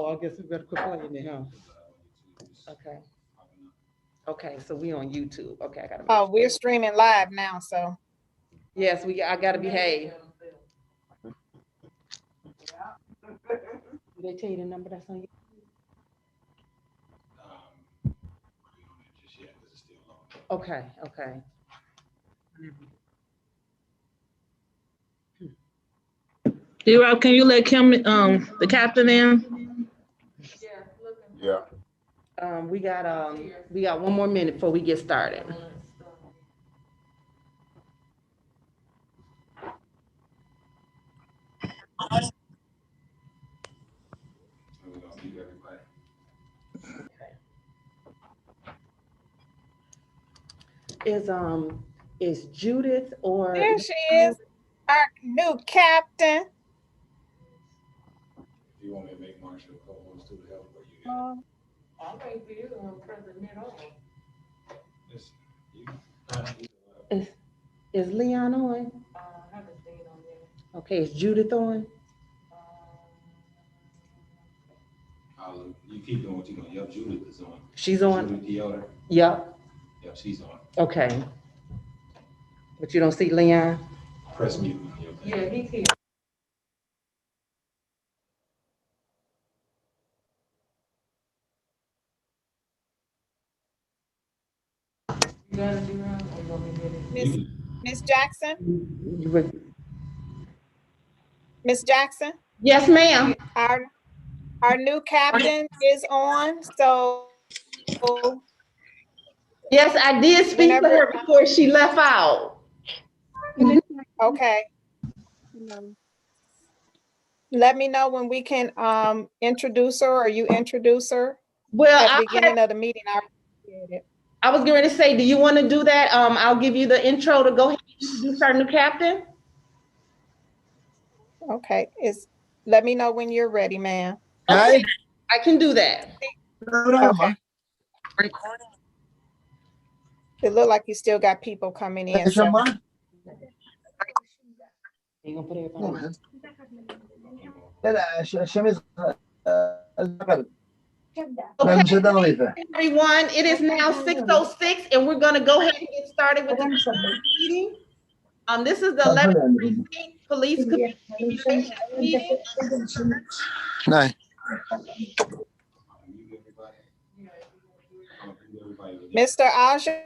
I guess we better quit playing it, huh? Okay. Okay, so we on YouTube. Okay, I gotta make Oh, sure. we're streaming live now, so. Yes, I gotta behave. Did they tell you the number that's on you? Okay, okay. D-Rob, can you let Kim, the captain in? Yeah. We got 1 more minute before we get started. Is Judith or There she is, our new captain. You want me to make Marshall co-host to help, or you got Um, I'll wait for you on President this? is Leon on? I haven't seen on there. Okay, is Judith on? You keep doing what you're doing. Yep, Judith is on. She's on? Judith Deodar. Yep. Yep, she's on. Okay. But you don't see Leon? Press mute on your thing. Yeah, he's here. You gotta do that, or you want me to get it? Miss Jackson, You were- Miss Jackson, Yes, ma'am. our new captain is on, so. Yes, I did speak to her before she left out. Okay. Let me know when we can introduce her, or you introduce her Well, at the beginning of the meeting. I appreciate it. I was going to say, do you want to do that? I'll give you the intro to go ahead and introduce our new captain. Okay, let me know when you're ready, ma'am. Okay, I can do that. Okay. It looked like you still got people coming in. So. You gonna put everybody on? Okay, everyone, it is now 6:06 and we're gonna go ahead and get started with the meeting. This is the 11th Precinct Police Community meeting. Nice. Mr. Aja.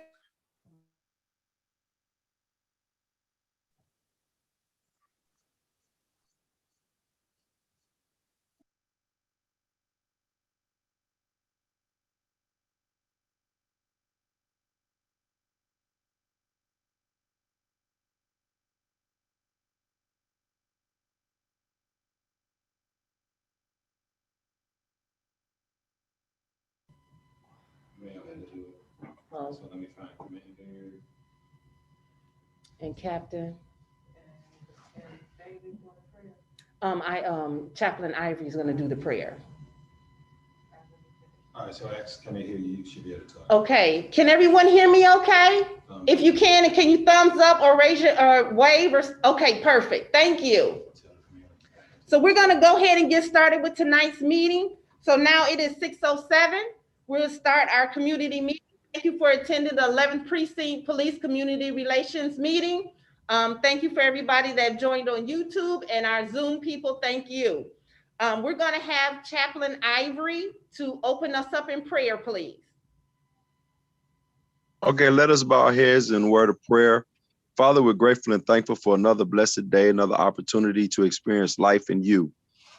So let me find Commander. And Captain. Chaplain Ivory is gonna do the prayer. All right, so can I hear you? You should be able to talk. Okay, can everyone hear me okay? If you can you thumbs up or raise your, or wave or, okay, perfect, thank you. So we're gonna go ahead and get started with tonight's meeting. So now it is 6:07. We'll start our community meeting. Thank you for attending the 11th Precinct Police Community Relations meeting. Thank you for everybody that joined on YouTube, and our Zoom people, thank you. We're gonna have Chaplain Ivory to open us up in prayer, please. Okay, let us bow our heads in a word of prayer. Father, we're grateful and thankful for another blessed day, another opportunity to experience life in you.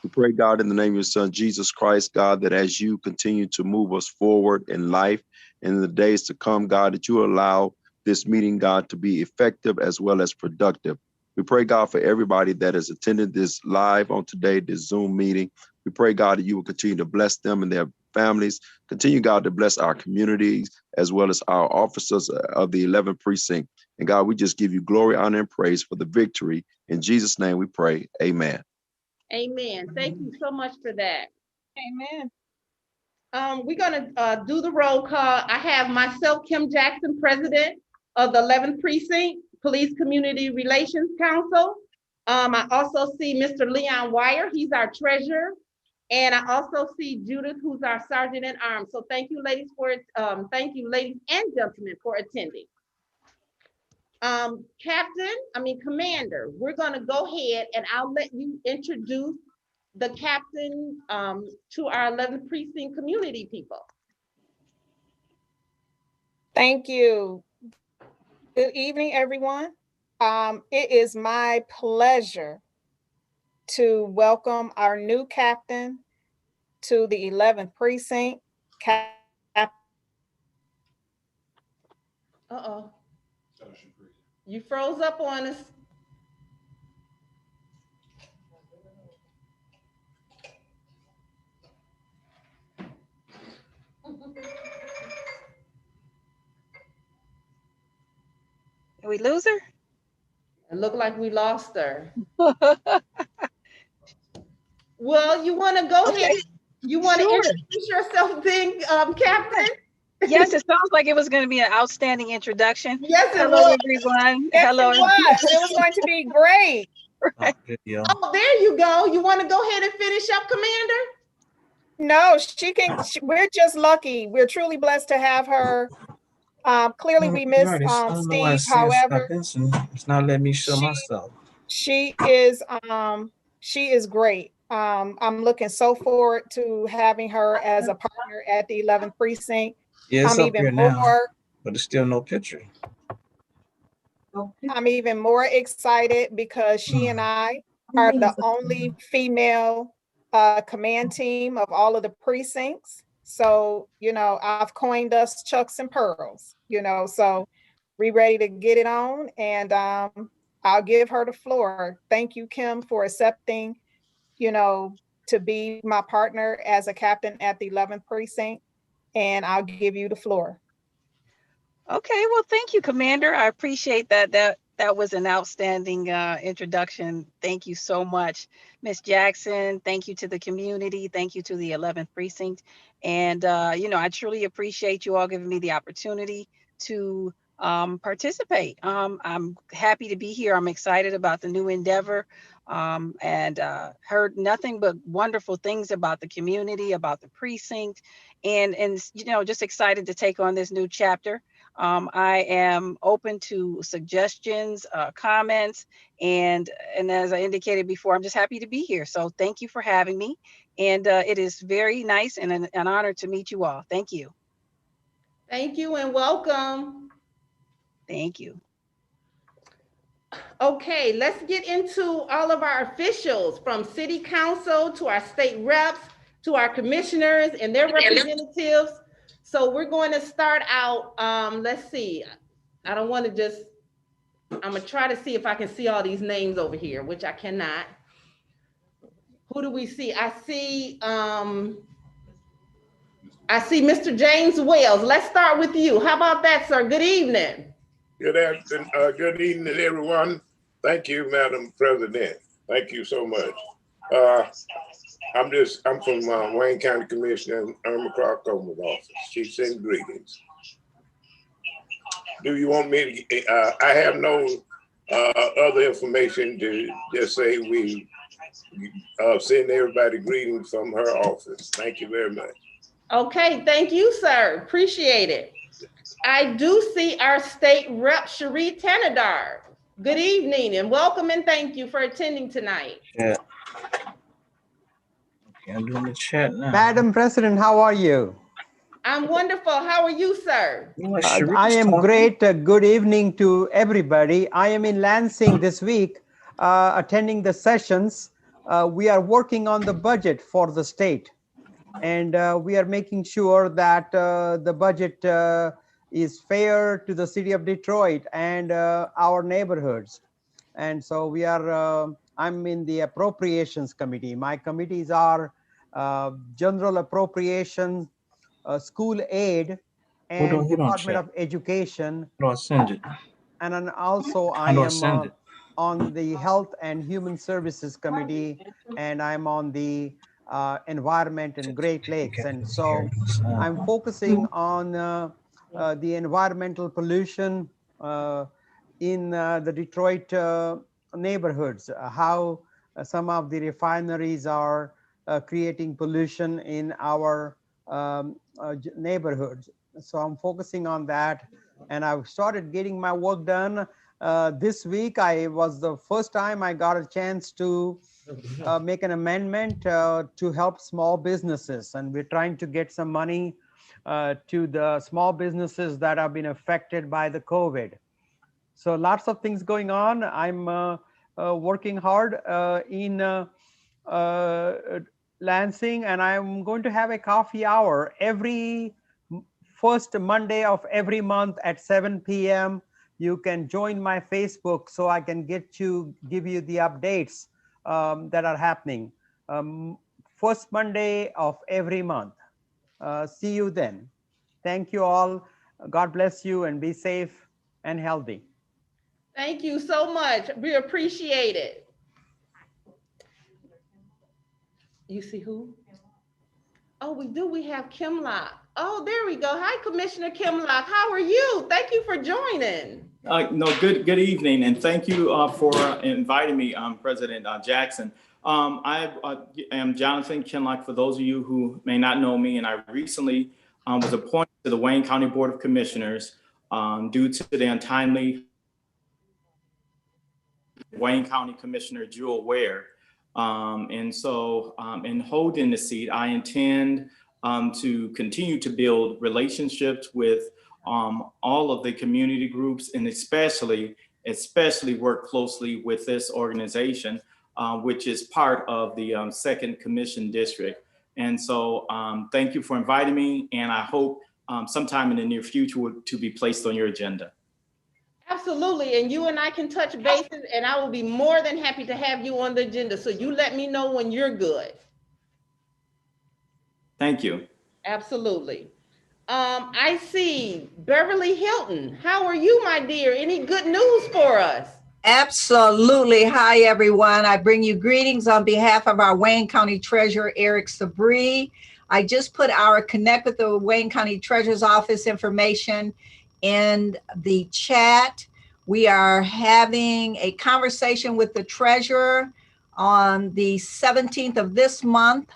We pray, God, in the name of your Son, Jesus Christ, God, that as you continue to move us forward in life and in the days to come, God, that you allow this meeting, God, to be effective as well as productive. We pray, God, for everybody that has attended this live on today, this Zoom meeting. We pray, God, that you will continue to bless them and their families. Continue, God, to bless our communities as well as our officers of the 11th Precinct. And God, we just give you glory, honor, and praise for the victory. In Jesus' name we pray, amen. Amen. Thank you so much for that. Amen. We're gonna do the roll call. I have myself, Kim Jackson, President of the 11th Precinct Police Community Relations Council. I also see Mr. Leon Wire, he's our treasurer. And I also see Judith, who's our sergeant at arms. So thank you, ladies, ladies and gentlemen, for attending. Commander, we're gonna go ahead and I'll let you introduce the captain to our 11th Precinct community people. Thank you. Good evening, everyone. It is my pleasure to welcome our new captain to the 11th Precinct. Uh-oh. You froze up on us. Did we lose her? It looked like we lost her. Well, you want to go ahead? You want to introduce yourself then, Captain? Yes, it sounds like it was going to be an outstanding introduction. Yes, it Hello, was. everyone. Yes, Hello. it was going to be great. Right. Oh, there you go. You want to go ahead and finish up, Commander? No, we're just lucky. We're truly blessed to have her. Clearly we miss Steve, however. It's not letting me show myself. She is great. I'm looking so forward to having her as a partner at the 11th Precinct. Yeah, it's I'm up even here now, more, but there's still no picture. I'm even more excited because she and I are the only female command team of all of the precincts. So, I've coined us Chucks and Pearls, so we ready to get it on, and I'll give her the floor. Thank you, Kim, for accepting, to be my partner as a captain at the 11th Precinct, and I'll give you the floor. Okay, well, thank you, Commander. I appreciate that. That was an outstanding introduction. Thank you so much, Ms. Jackson. Thank you to the community. Thank you to the 11th Precinct. And, I truly appreciate you all giving me the opportunity to participate. I'm happy to be here. I'm excited about the new endeavor, and heard nothing but wonderful things about the community, about the precinct, and just excited to take on this new chapter. I am open to suggestions, comments, and as I indicated before, I'm just happy to be here. So thank you for having me. And it is very nice and an honor to meet you all. Thank you. Thank you and welcome. Thank you. Okay, let's get into all of our officials, from city council to our state reps, to our commissioners and their representatives. So we're going to start out, let's see. I don't want to just, I'm gonna try to see if I can see all these names over here, which I cannot. Who do we see? I see Mr. James Wells. Let's start with you. How about that, sir? Good evening. Good afternoon, good evening, everyone. Thank you, Madam President. Thank you so much. I'm from Wayne County Commissioner Irma Clark-Coleman's office. She sends greetings. Do you want me to, I have no other information to just say we send everybody greetings from her office. Thank you very much. Okay, thank you, sir. Appreciate it. I do see our state rep, Cherie Tanadar. Good evening and welcome and thank you for attending tonight. Yeah. Okay, I'm doing the chat now. Madam President, how are you? I'm wonderful. How are you, sir? I am great. Good evening to everybody. I am in Lansing this week, attending the sessions. We are working on the budget for the state, and we are making sure that the budget is fair to the city of Detroit and our neighborhoods. And so we are, I'm in the appropriations committee. My committees are general appropriation, school aid, and Department of Education. How do I send it? And then also I am on the Health and Human Services Committee, and I'm on the Environment and Great Lakes. And so I'm focusing on the environmental pollution in the Detroit neighborhoods, how some of the refineries are creating pollution in our neighborhoods. So I'm focusing on that, and I've started getting my work done. This week, I was the first time I got a chance to make an amendment to help small businesses, and we're trying to get some money to the small businesses that have been affected by the COVID. So lots of things going on. I'm working hard in Lansing, and I'm going to have a coffee hour every first Monday of every month at 7 p.m. You can join my Facebook so I can give you the updates that are happening. First Monday of every month. See you then. Thank you all. God bless you and be safe and healthy. Thank you so much. We appreciate it. You see who? Oh, we do. We have Kim Locke. Oh, there we go. Hi, Commissioner Kim Locke. How are you? Thank you for joining. No, good evening, and thank you for inviting me, President Jackson. I am Jonathan Kinlock, for those of you who may not know me, and I recently was appointed to the Wayne County Board of Commissioners due to the untimely Wayne County Commissioner Jewel Ware. And so in holding the seat, I intend to continue to build relationships with all of the community groups, and especially work closely with this organization, which is part of the 2nd Commission District. And so thank you for inviting me, and I hope sometime in the near future to be placed on your agenda. Absolutely, and you and I can touch bases, and I will be more than happy to have you on the agenda. So you let me know when you're good. Thank you. Absolutely. I see Beverly Hilton. How are you, my dear? Any good news for us? Absolutely. Hi, everyone. I bring you greetings on behalf of our Wayne County Treasurer, Eric Sabree. I just put our Connect with the Wayne County Treasurer's Office information in the chat. We are having a conversation with the treasurer on the 17th of this month.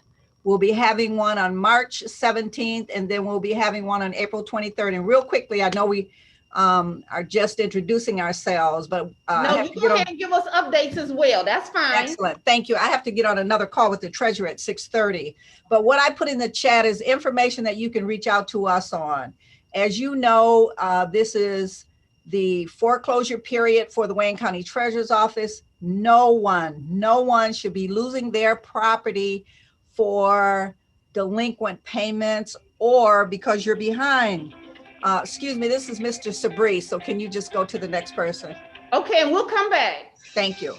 We'll be having one on March 17th, and then we'll be having one on April 23rd. And real quickly, I know we are just introducing ourselves, but no, you go ahead and give us updates as well. That's fine. Excellent. Thank you. I have to get on another call with the treasurer at 6:30. But what I put in the chat is information that you can reach out to us on. As you know, this is the foreclosure period for the Wayne County Treasurer's Office. No one should be losing their property for delinquent payments or because you're behind. Excuse me, this is Mr. Sabree. So can you just go to the next person? Okay, and we'll come back. Thank you.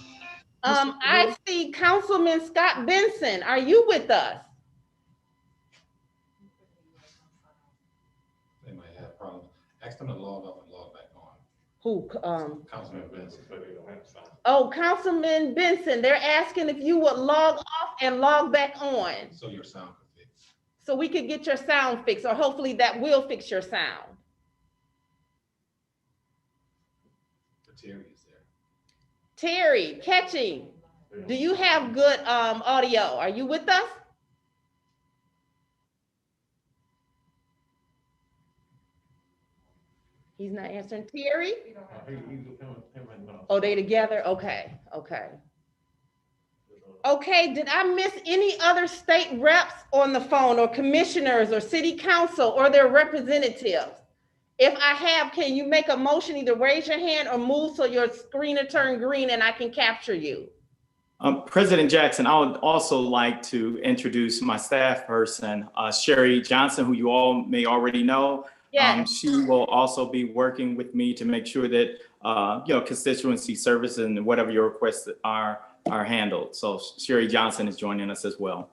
I see Councilman Scott Benson. Are you with us? They might have problems. Ask them to log off and log back on. Who? Councilman Benson. Oh, Councilman Benson. They're asking if you would log off and log back on. So your sound can fix. So we could get your sound fixed, or hopefully that will fix your sound. Terry is there. Terry, catching. Do you have good audio? Are you with us? He's not answering. Terry? Oh, they together? Okay, okay. Okay, did I miss any other state reps on the phone, or commissioners or city council or their representatives? If I have, can you make a motion, either raise your hand or move so your screen will turn green and I can capture you? President Jackson, I would also like to introduce my staff person, Sherry Johnson, who you all may already know. Yes. She will also be working with me to make sure that constituency services and whatever your requests are handled. So Sherry Johnson is joining us as well.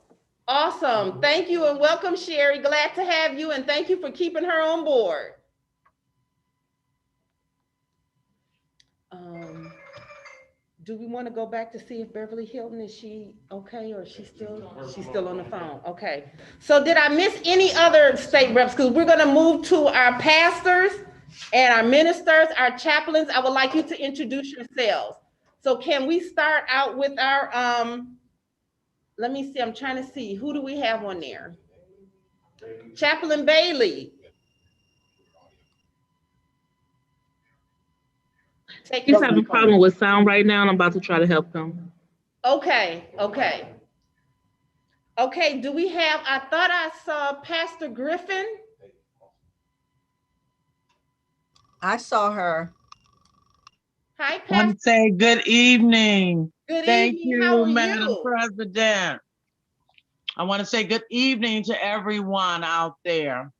Awesome. Thank you and welcome, Sherry. Glad to have you, and thank you for keeping her on board. Do we want to go back to see if Beverly Hilton, is she okay, or she's still on the phone? Okay. So did I miss any other state reps? Because we're going to move to our pastors and our ministers, our chaplains. I would like you to introduce yourselves. So can we start out with our let me see, I'm trying to see, who do we have on there? Chaplain Bailey. He's having a problem with sound right now, and I'm about to try to help him. Okay, okay. Okay, do we have, I thought I saw Pastor Griffin. I saw her. Hi, I want Pastor. to say good evening. Good Thank evening. How you, are Madam you? President. I want to say good evening to everyone out there.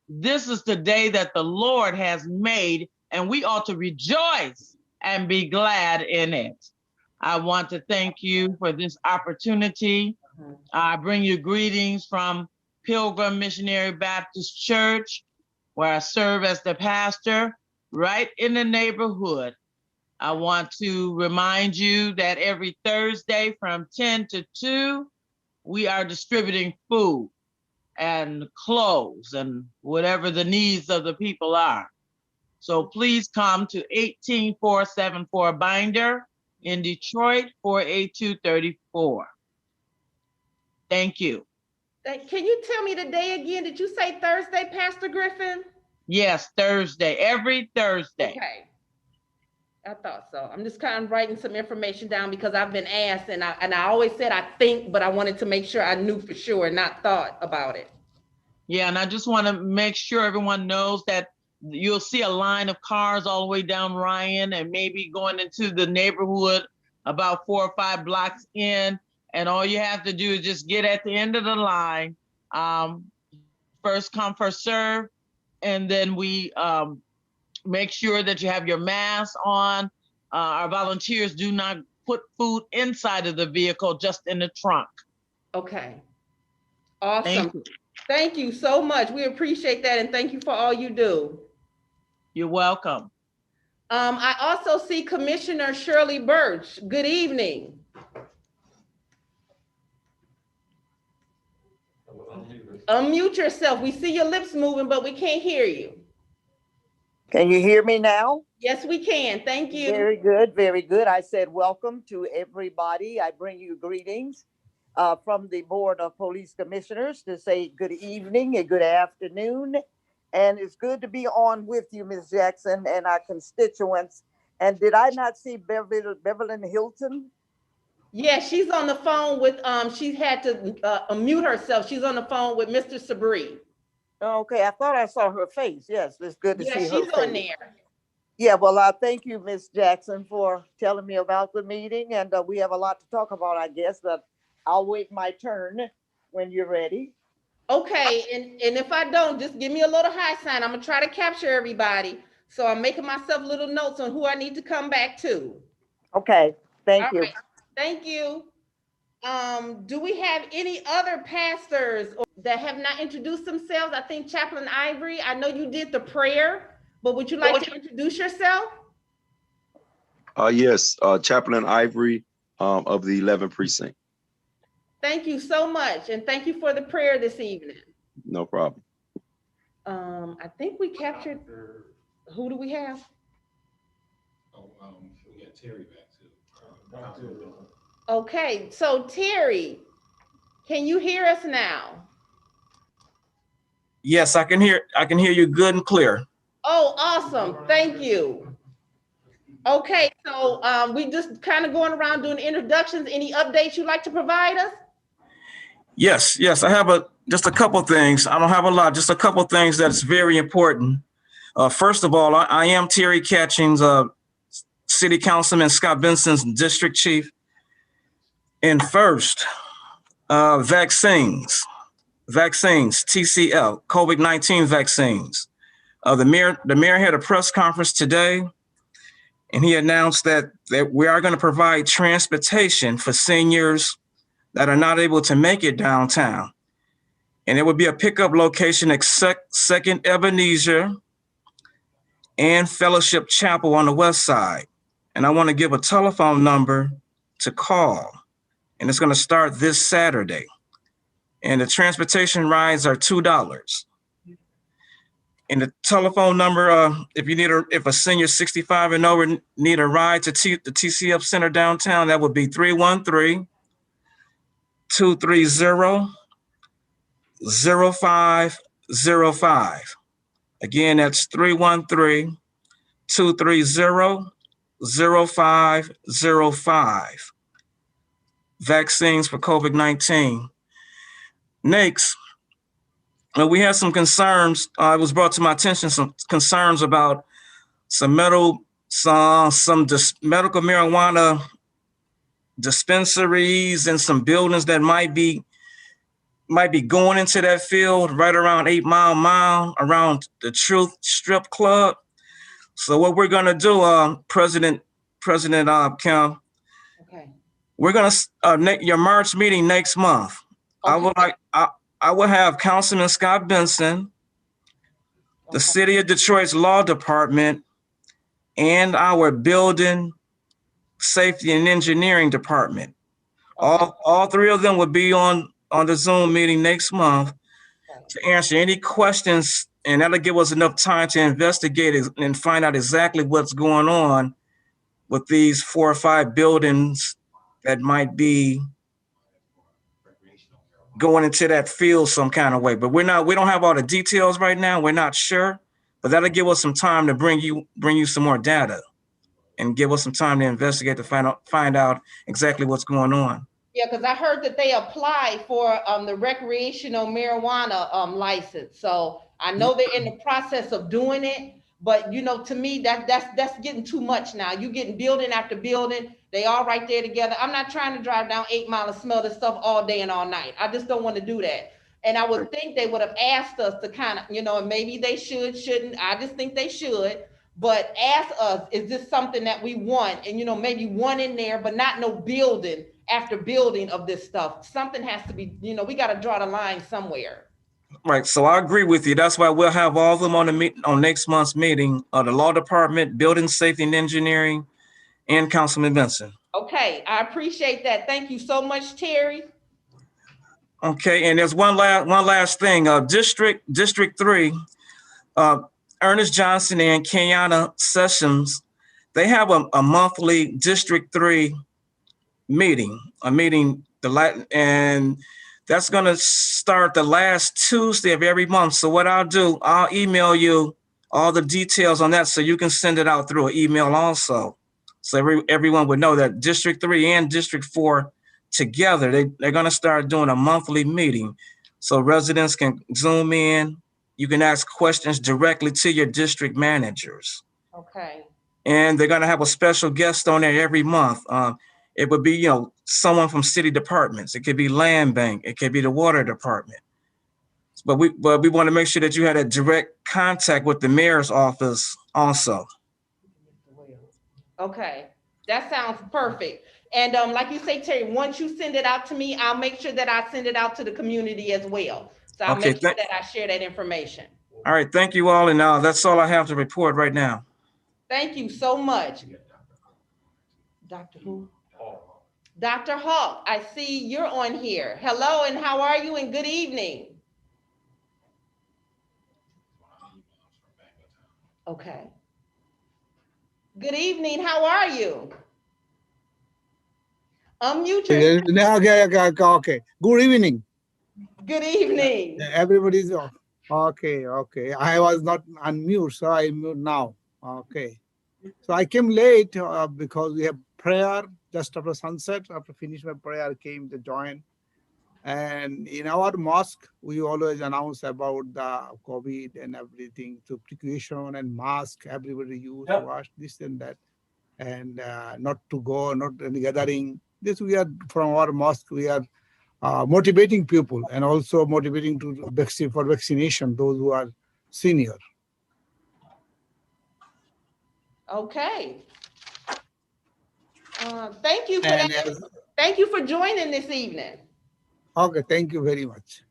This is the day that the Lord has made, and we ought to rejoice and be glad in it. I want to thank you for this opportunity. I bring you greetings from Pilgrim Missionary Baptist Church, where I serve as the pastor, right in the neighborhood. I want to remind you that every Thursday from 10 to 2, we are distributing food and clothes and whatever the needs of the people are. So please come to 18474 Binder in Detroit, 48234. Thank you. Can you tell me the day again? Did you say Thursday, Pastor Griffin? Yes, Thursday, every Thursday. Okay. I thought so. I'm just kind of writing some information down because I've been asked, and I always said I think, but I wanted to make sure I knew for sure, not thought about it. Yeah, and I just want to make sure everyone knows that you'll see a line of cars all the way down Ryan and maybe going into the neighborhood about 4 or 5 blocks in. And all you have to do is just get at the end of the line. First come, first serve. And then we make sure that you have your mask on. Our volunteers do not put food inside of the vehicle, just in the trunk. Okay. Awesome. Thank you. Thank you so much. We appreciate that, and thank you for all you do. You're welcome. I also see Commissioner Shirley Birch. Good evening. Unmute yourself. We see your lips moving, but we can't hear you. Can you hear me now? Yes, we can. Thank you. Very good, very good. I said welcome to everybody. I bring you greetings from the Board of Police Commissioners to say good evening and good afternoon. And it's good to be on with you, Ms. Jackson, and our constituents. And did I not see Beverly Hilton? Yeah, she's on the phone with, she had to unmute herself. She's on the phone with Mr. Sabri. Okay, I thought I saw her face. Yes, it's good to see her face. Yeah, she's on there. Yeah, well, thank you, Ms. Jackson, for telling me about the meeting. And we have a lot to talk about, I guess, but I'll wait my turn when you're ready. Okay, and if I don't, just give me a little high sign. I'm gonna try to capture everybody. So I'm making myself little notes on who I need to come back to. Okay, thank you. Right. Thank you. Do we have any other pastors that have not introduced themselves? I think Chaplain Ivory, I know you did the prayer, but would you like to introduce yourself? Yes, Chaplain Ivory of the 11th Precinct. Thank you so much, and thank you for the prayer this evening. No problem. I think we captured, who do we have? Oh, we got Terry back too. Okay, so Terry, can you hear us now? Yes, I can hear you good and clear. Oh, awesome. Thank you. Okay, so we just kind of going around doing introductions. Any updates you'd like to provide us? Yes, I have just a couple things. I don't have a lot, just a couple things that's very important. First of all, I am Terry Catchings, City Councilman Scott Benson's District Chief. And first, vaccines, TCL, COVID-19 vaccines. The mayor had a press conference today, and he announced that we are going to provide transportation for seniors that are not able to make it downtown. And it would be a pickup location at 2nd Ebenezer and Fellowship Chapel on the west side. And I want to give a telephone number to call. And it's going to start this Saturday. And the transportation rides are $2. And the telephone number, if a senior 65 and over need a ride to the TCF Center downtown, that would be 313-230-0505. Again, that's 313-230-0505. Vaccines for COVID-19. Next, we had some concerns. It was brought to my attention some concerns about some medical marijuana dispensaries and some buildings that might be going into that field right around 8 Mile around the Truth Strip Club. So what we're gonna do, President Kim, Okay. we're gonna your March meeting next month. Okay. I will have Councilman Scott Benson, the City of Detroit's Law Department, and our Building Safety and Engineering Department. Okay. All three of them will be on the Zoom meeting next month to answer any questions, and that'll give us enough time to investigate it and find out exactly what's going on with these 4 or 5 buildings that might be going into that field some kind of way. But we don't have all the details right now. We're not sure, but that'll give us some time to bring you some more data and give us some time to investigate to find out exactly what's going on. Yeah, because I heard that they applied for the recreational marijuana license. So I know they're in the process of doing it, but you know, to me, that's getting too much now. You getting building after building, they all right there together. I'm not trying to drive down 8 Mile and smell this stuff all day and all night. I just don't want to do that. And I would think they would have asked us to kind of, you know, maybe they shouldn't. I just think they should. But ask us, is this something that we want? And, you know, maybe one in there, but not no building after building of this stuff. Something has to be, you know, we got to draw the line somewhere. Right. So I agree with you. That's why we'll have all of them on next month's meeting, the Law Department, Building Safety and Engineering, and Councilman Benson. Okay. I appreciate that. Thank you so much, Terry. Okay. And there's one last thing. District 3, Ernest Johnson and Kenyana Sessions, they have a monthly District 3 meeting, and that's going to start the last Tuesday of every month. So what I'll do, I'll email you all the details on that so you can send it out through an email also. So everyone would know that District 3 and District 4 together, they're going to start doing a monthly meeting. So residents can Zoom in. You can ask questions directly to your district managers. Okay. And they're going to have a special guest on there every month. It would be, you know, someone from city departments. It could be land bank. It could be the water department. But we want to make sure that you had a direct contact with the mayor's office also. Okay, that sounds perfect. And like you say, Terry, once you send it out to me, I'll make sure that I send it out to the community as well. So I'll make sure that I share that information. All right, thank you all. And that's all I have to report right now. Thank you so much. Dr. who? Dr. Hawk, I see you're on here. Hello, and how are you? And good evening. Okay. Good evening. How are you? Unmute yourself. Okay. Good evening. Good evening. Everybody's okay. I was not unmute, so I mute now. Okay. So I came late because we have prayer just after sunset. After finish my prayer, I came to join. And in our mosque, we always announce about the COVID and everything. So precaution and mask, everybody use, wash this and that. And not to go, not any gathering. This we are from our mosque, we are motivating people and also motivating to for vaccination, those who are senior. Okay. Thank you for that. Thank you for joining this evening. Okay, thank you very much.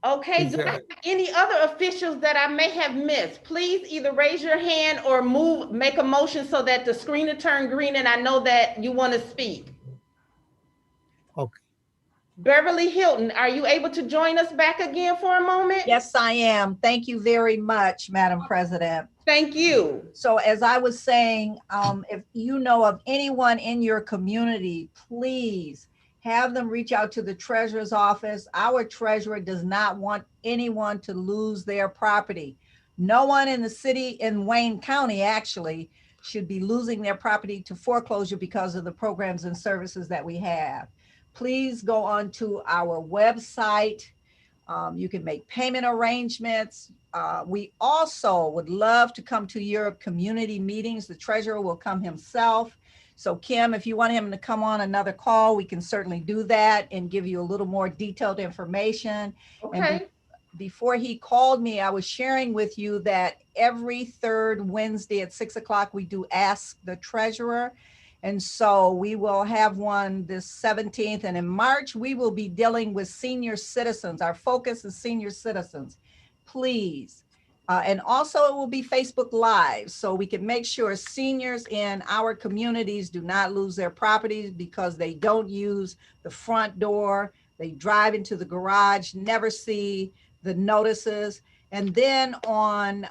Okay, do I have any other officials that I may have missed? Please either raise your hand or make a motion so that the screen will turn green and I know that you want to speak. Okay. Beverly Hilton, are you able to join us back again for a moment? Yes, I am. Thank you very much, Madam President. Thank you. So as I was saying, if you know of anyone in your community, please have them reach out to the treasurer's office. Our treasurer does not want anyone to lose their property. No one in the city, in Wayne County actually, should be losing their property to foreclosure because of the programs and services that we have. Please go on to our website. You can make payment arrangements. We also would love to come to your community meetings. The treasurer will come himself. So Kim, if you want him to come on another call, we can certainly do that and give you a little more detailed information. Okay. And before he called me, I was sharing with you that every third Wednesday at 6 o'clock, we do Ask the Treasurer. And so we will have one this 17th. And in March, we will be dealing with senior citizens. Our focus is senior citizens. Please. And also it will be Facebook Live, so we can make sure seniors in our communities do not lose their properties because they don't use the front door. They drive into the garage, never see the notices. And then on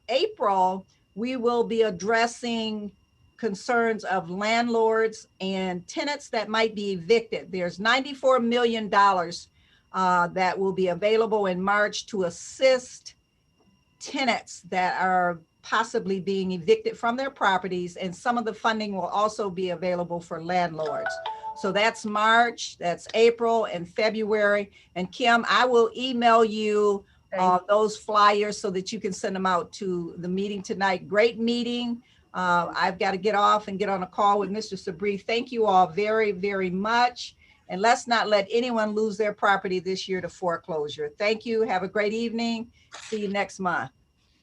April, we will be addressing concerns of landlords and tenants that might be evicted. There's $94 million that will be available in March to assist tenants that are possibly being evicted from their properties, and some of the funding will also be available for landlords. So that's March, that's April and February. And Kim, I will email you those flyers so that you can send them out to the meeting tonight. Great meeting. I've got to get off and get on a call with Mr. Sabri. Thank you all very, very much. And let's not let anyone lose their property this year to foreclosure. Thank you. Have a great evening. See you next month.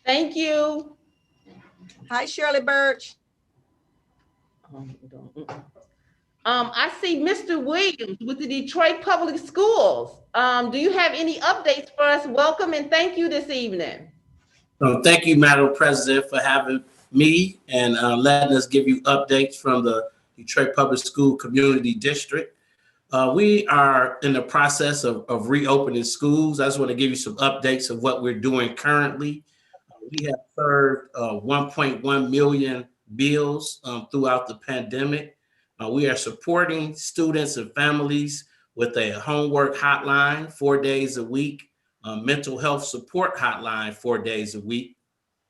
Thank you. Hi, Shirley Birch. I see Mr. Williams with the Detroit Public Schools. Do you have any updates for us? Welcome and thank you this evening. Thank you, Madam President, for having me and letting us give you updates from the Detroit Public School Community District. We are in the process of reopening schools. I just want to give you some updates of what we're doing currently. We have served 1.1 million bills throughout the pandemic. We are supporting students and families with a homework hotline 4 days a week, mental health support hotline 4 days a week.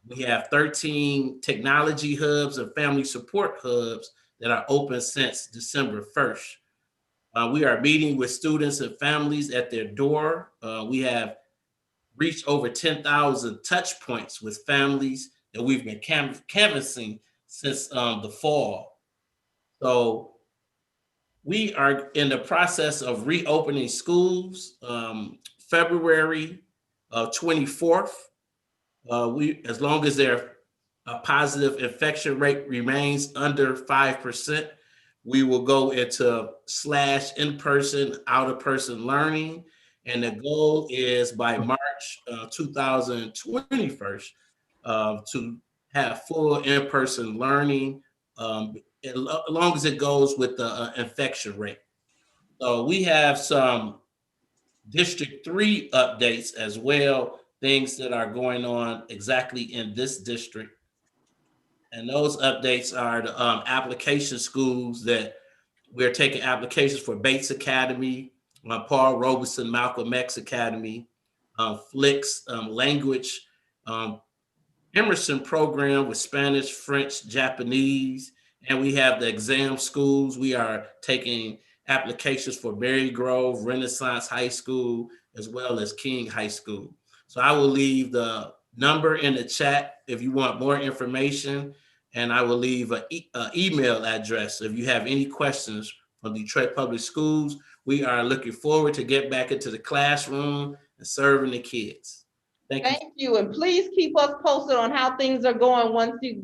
We have 13 technology hubs and family support hubs that are open since December 1st. We are meeting with students and families at their door. We have reached over 10,000 touch points with families that we've been canvassing since the fall. So we are in the process of reopening schools February 24th. As long as their positive infection rate remains under 5%, we will go into / in-person, out-of-person learning. And the goal is by March 2021 to have full in-person learning, as long as it goes with the infection rate. So we have some District 3 updates as well, things that are going on exactly in this district. And those updates are the application schools that we're taking applications for Bates Academy, Paul Robeson, Malcolm X Academy, Flicks language, Emerson program with Spanish, French, Japanese, and we have the exam schools. We are taking applications for Berry Grove, Renaissance High School, as well as King High School. So I will leave the number in the chat if you want more information, and I will leave an email address if you have any questions from Detroit Public Schools. We are looking forward to get back into the classroom and serving the kids. Thank you. And please keep us posted on how things are going once the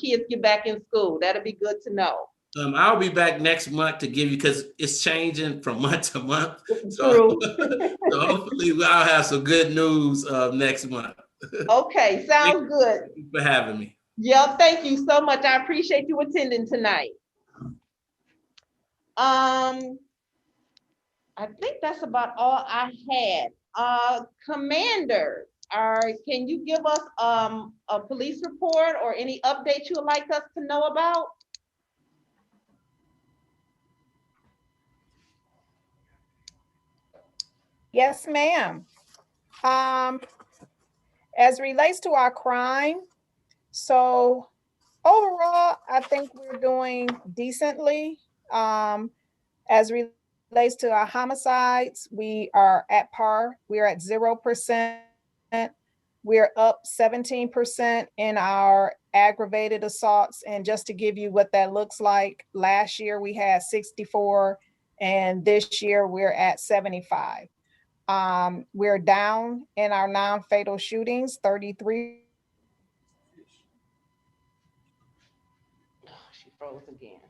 kids get back in school. That'll be good to know. I'll be back next month to give you, because it's changing from month to month. So, so hopefully I'll have some good news next month. Okay, sounds good. Thank you for having me. Yeah, thank you so much. I appreciate you attending tonight. I think that's about all I had. Commander, can you give us a police report or any updates you would like us to know about? Yes, ma'am. As relates to our crime, so overall, I think we're doing decently. As relates to our homicides, we are at par. We're at 0%. We're up 17% in our aggravated assaults. And just to give you what that looks like, last year we had 64, and this year we're at 75. We're down in our non-fatal shootings, 33. She froze again.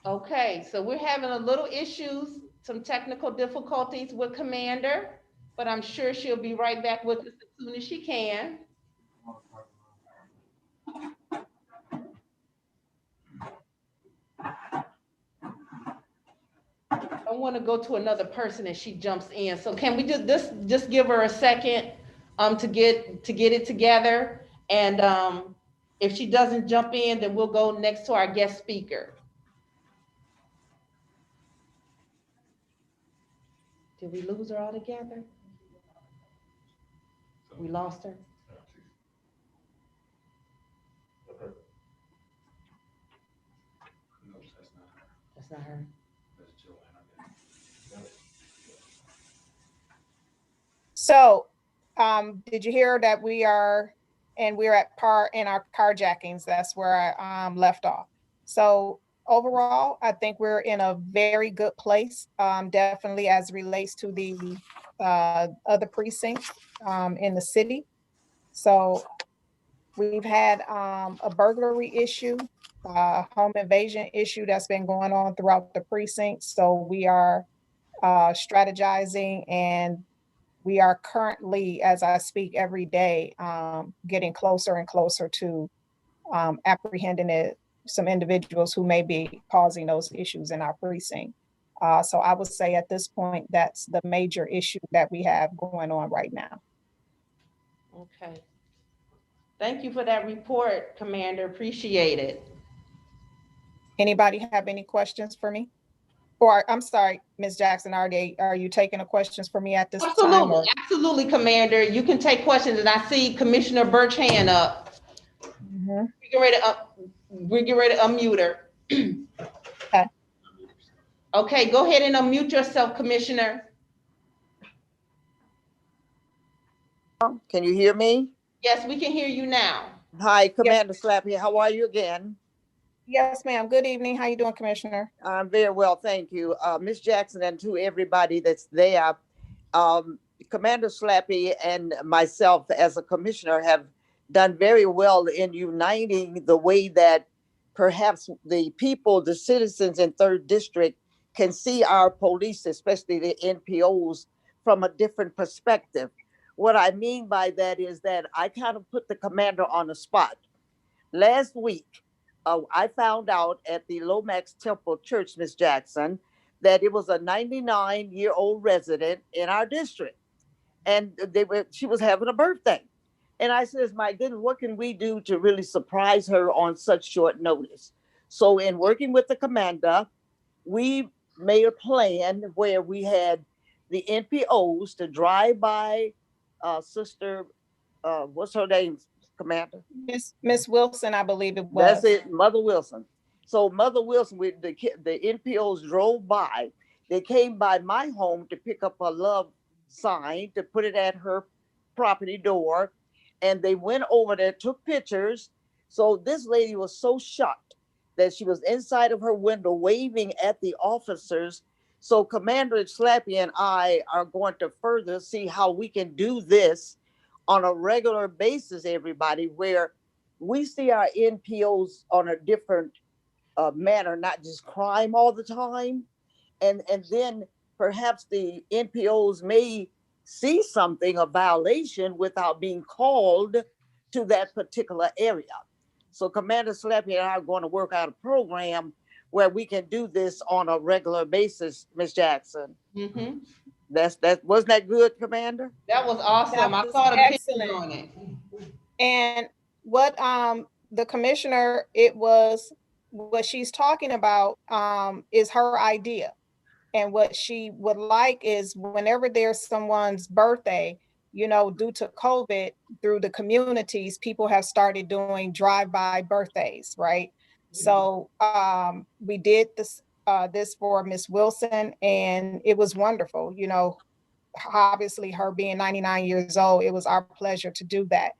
Okay, so we're having a little issues, some technical difficulties with Commander, but I'm sure she'll be right back with us as soon as she can. I want to go to another person and she jumps in. So can we just give her a second to get it together? And if she doesn't jump in, then we'll go next to our guest speaker. Did we lose her altogether? We lost her. No, that's not her. That's not her. That's Joanna. So, did you hear that we're at par in our carjackings? That's where I left off. So overall, I think we're in a very good place, definitely as relates to the other precincts in the city. So we've had a burglary issue, home invasion issue that's been going on throughout the precinct. So we are strategizing, and we are currently, as I speak every day, getting closer and closer to apprehending some individuals who may be causing those issues in our precinct. So I would say at this point, that's the major issue that we have going on right now. Okay. Thank you for that report, Commander. Appreciate it. Anybody have any questions for me? Or I'm sorry, Ms. Jackson, are you taking the questions for me at this time? Or? Absolutely, Commander. You can take questions, and I see Commissioner Birch hand up. Mm-hmm. We get ready to unmute her. Okay. Okay, go ahead and unmute yourself, Commissioner. Can you hear me? Yes, we can hear you now. Hi, Commander Slappy. How are you again? Yes, ma'am. Good evening. How you doing, Commissioner? I'm very well, thank you. Ms. Jackson, and to everybody that's there, Commander Slappy and myself as a commissioner have done very well in uniting the way that perhaps the people, the citizens in 3rd District can see our police, especially the NPOs, from a different perspective. What I mean by that is that I kind of put the commander on the spot. Last week, I found out at the Lomax Temple Church, Ms. Jackson, that it was a 99-year-old resident in our district. And she was having a birthday. And I says, my goodness, what can we do to really surprise her on such short notice? So in working with the commander, we made a plan where we had the NPOs to drive by Sister, what's her name, Commander? Miss Wilson, I believe it was. That's it, Mother Wilson. So Mother Wilson, with the NPOs drove by. They came by my home to pick up a love sign to put it at her property door. And they went over there, took pictures. So this lady was so shocked that she was inside of her window waving at the officers. So Commander Slappy and I are going to further see how we can do this on a regular basis, everybody, where we see our NPOs on a different manner, not just crime all the time. And then perhaps the NPOs may see something, a violation, without being called to that particular area. So Commander Slappy and I are going to work out a program where we can do this on a regular basis, Ms. Jackson. Mm-hmm. Wasn't that good, Commander? That was awesome. That I was saw the pictures excellent. on it. And what the commissioner, it was what she's talking about is her idea. And what she would like is whenever there's someone's birthday, you know, due to COVID, through the communities, people have started doing drive-by birthdays, right? So we did this for Miss Wilson, and it was wonderful. You know, obviously her being 99 years old, it was our pleasure to do that.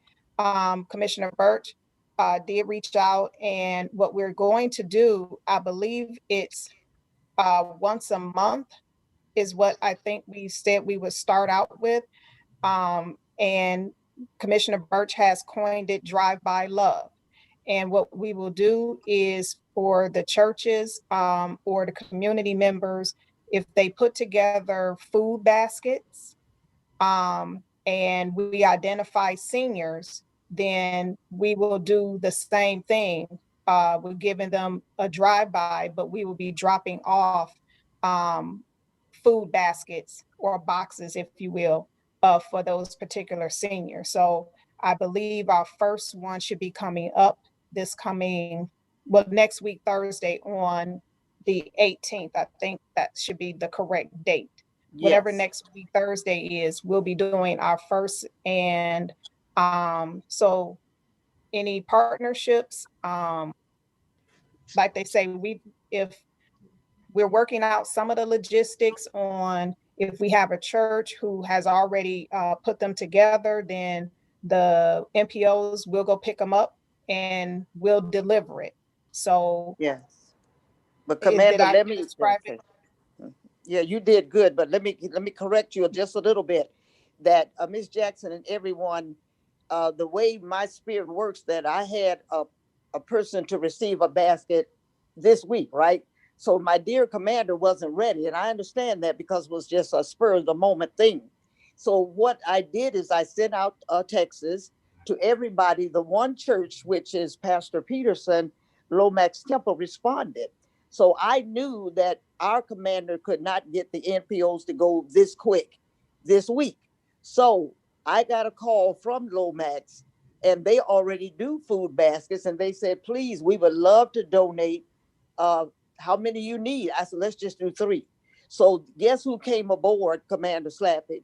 Commissioner Birch did reach out, and what we're going to do, I believe it's once a month is what I think we said we would start out with. And Commissioner Birch has coined it Drive-By Love. And what we will do is for the churches or the community members, if they put together food baskets and we identify seniors, then we will do the same thing. We're giving them a drive-by, but we will be dropping off food baskets or boxes, if you will, for those particular seniors. So I believe our first one should be coming up next week, Thursday on the 18th. I think that should be the correct date. Whatever Yes. next week Thursday is, we'll be doing our first. And so any partnerships, like they say, if we're working out some of the logistics on if we have a church who has already put them together, then the MPOs will go pick them up and we'll deliver it. So yes. But did Commander, I let me describe it? Yeah, you did good, but let me correct you just a little bit. That Ms. Jackson and everyone, the way my spirit works, that I had a person to receive a basket this week, right? So my dear commander wasn't ready, and I understand that because it was just a spur of the moment thing. So what I did is I sent out texts to everybody. The one church, which is Pastor Peterson, Lomax Temple, responded. So I knew that our commander could not get the NPOs to go this quick this week. So I got a call from Lomax, and they already do food baskets, and they said, please, we would love to donate. How many you need? I said, let's just do 3. So guess who came aboard, Commander Slappy?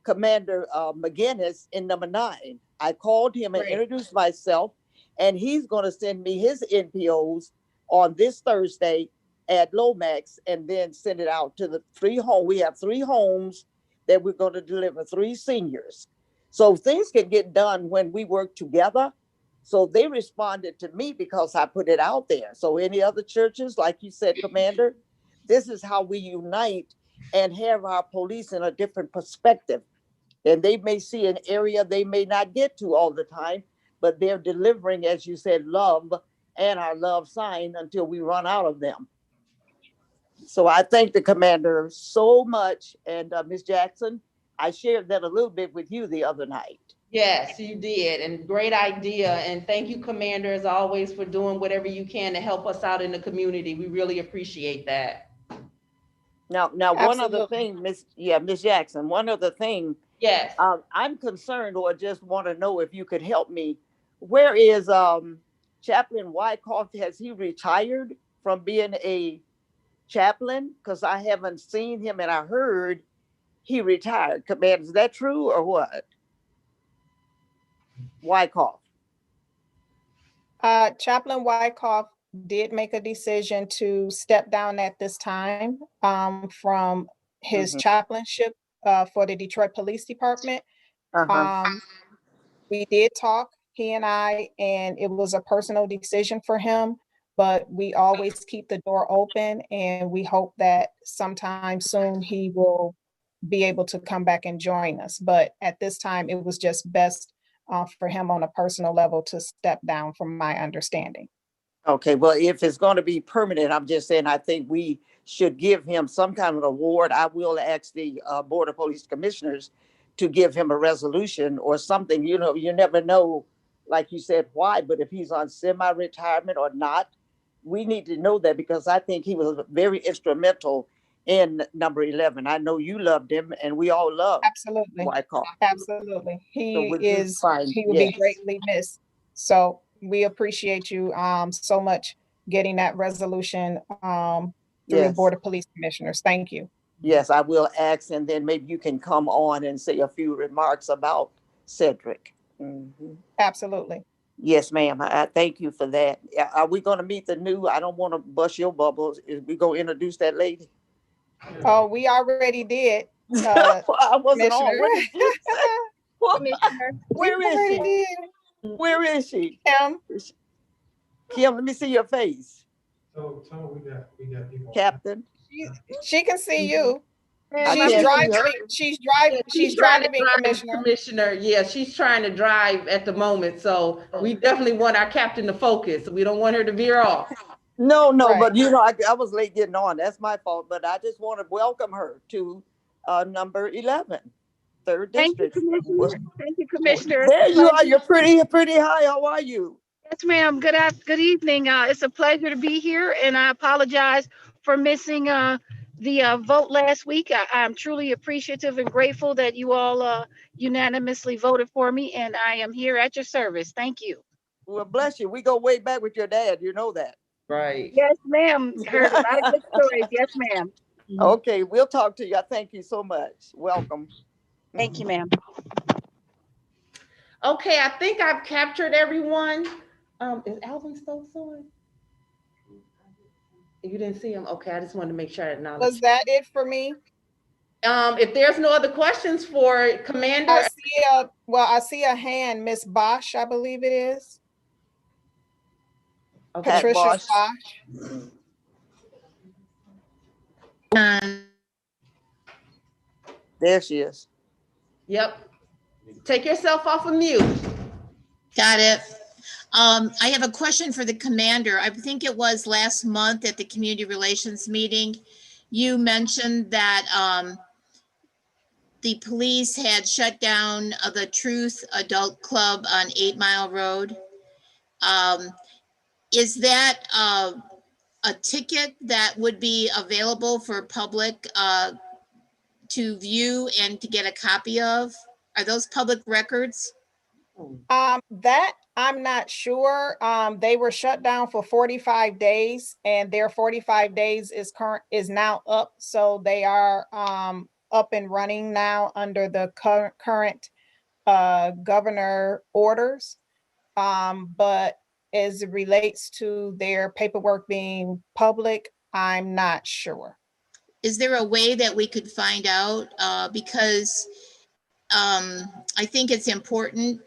Commander McGinnis in number 9. I called him and introduced myself, and he's going to send me his NPOs on this Thursday at Lomax, and then send it out to the 3 homes. We have 3 homes that we're going to deliver, 3 seniors. So things can get done when we work together. So they responded to me because I put it out there. So any other churches, like you said, Commander, this is how we unite and have our police in a different perspective. And they may see an area they may not get to all the time, but they're delivering, as you said, love and our love sign until we run out of them. So I thank the commander so much. And Ms. Jackson, I shared that a little bit with you the other night. Yes, you did. And great idea. And thank you, Commander, as always, for doing whatever you can to help us out in the community. We really appreciate that. Now, one other thing, Miss Jackson, one other thing. Yes. I'm concerned, or just want to know if you could help me. Where is Chaplain Wyckoff? Has he retired from being a chaplain? Because I haven't seen him, and I heard he retired. Commander, is that true or what? Wyckoff. Chaplain Wyckoff did make a decision to step down at this time from his chaplainship for the Detroit Police Department. We did talk, he and I, and it was a personal decision for him, but we always keep the door open, and we hope that sometime soon he will be able to come back and join us. But at this time, it was just best for him on a personal level to step down, from my understanding. Okay, well, if it's going to be permanent, I'm just saying, I think we should give him some kind of award. I will ask the Board of Police Commissioners to give him a resolution or something. You know, you never know, like you said, why, but if he's on semi-retirement or not, we need to know that, because I think he was very instrumental in number 11. I know you loved him, and we all love Absolutely. Wyckoff. Absolutely. He would you find- he will be yes. greatly missed. So we appreciate you so much getting that resolution through the Yes. Board of Police Commissioners. Thank you. Yes, I will ask, and then maybe you can come on and say a few remarks about Cedric. Mhm. Absolutely. Yes, ma'am. I thank you for that. Are we going to meet the new? I don't want to bust your bubbles. Is we going to introduce that lady? Oh, we already did. I wasn't on. Commissioner. What did you say? What? Commissioner. Where We is already she? did. Where is she? Kim. Kim, let me see your face. So we got people. Captain. She can see you. I She's can't see driving. her. She's trying to driving, drive, Commissioner. Commissioner. Yeah, she's trying to drive at the moment. So we definitely want our captain to focus. We don't want her to veer off. No, Right. but I was late getting on. That's my fault. But I just want to welcome her to number 11, 3rd Thank you, District. Commissioner. Thank you, Commissioner. There you are. You're pretty high. How are you? Yes, ma'am. Good evening. It's a pleasure to be here, and I apologize for missing the vote last week. I'm truly appreciative and grateful that you all unanimously voted for me, and I am here at your service. Thank you. Well, bless you. We go way back with your dad. You know that. Right. Yes, ma'am. Heard a lot of good stories. Yes, ma'am. Okay, we'll talk to you. I thank you so much. Welcome. Thank you, ma'am. Okay, I think I've captured everyone. Is Alvin Stokes on? You didn't see him? Okay, I just wanted to make sure I acknowledged. Was that it for me? If there's no other questions for Commander. I see a hand, Miss Bosch, I believe it is. Okay. Patricia Bosch. Bosch. There she is. Yep. Take yourself off of mute. Got it. I have a question for the commander. I think it was last month at the community relations meeting. You mentioned that the police had shut down the Truth Adult Club on 8 Mile Road. Is that a ticket that would be available for public to view and to get a copy of? Are those public records? That I'm not sure. They were shut down for 45 days and their 45 days is now up. So they are up and running now under the current governor orders. But as it relates to their paperwork being public, I'm not sure. Is there a way that we could find out? Because I think it's important,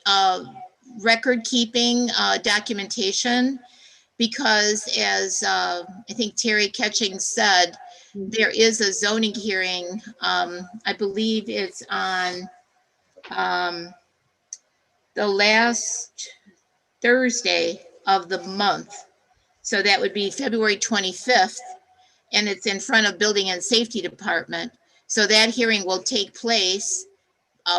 record keeping, documentation, because as I think Terry Catching said, there is a zoning hearing. I believe it's on the last Thursday of the month. So that would be February 25th. And it's in front of Building and Safety Department. So that hearing will take place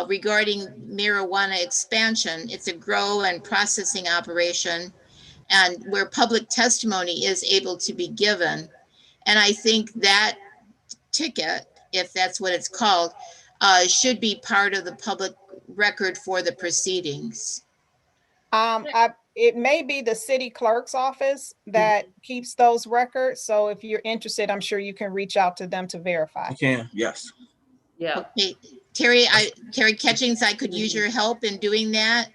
regarding marijuana expansion. It's a grow and processing operation, and where public testimony is able to be given. And I think that ticket, if that's what it's called, should be part of the public record for the proceedings. It may be the city clerk's office that keeps those records. So if you're interested, I'm sure you can reach out to them to verify. I can, yes. Yeah. Okay, Terry Catchings, I could use your help in doing that.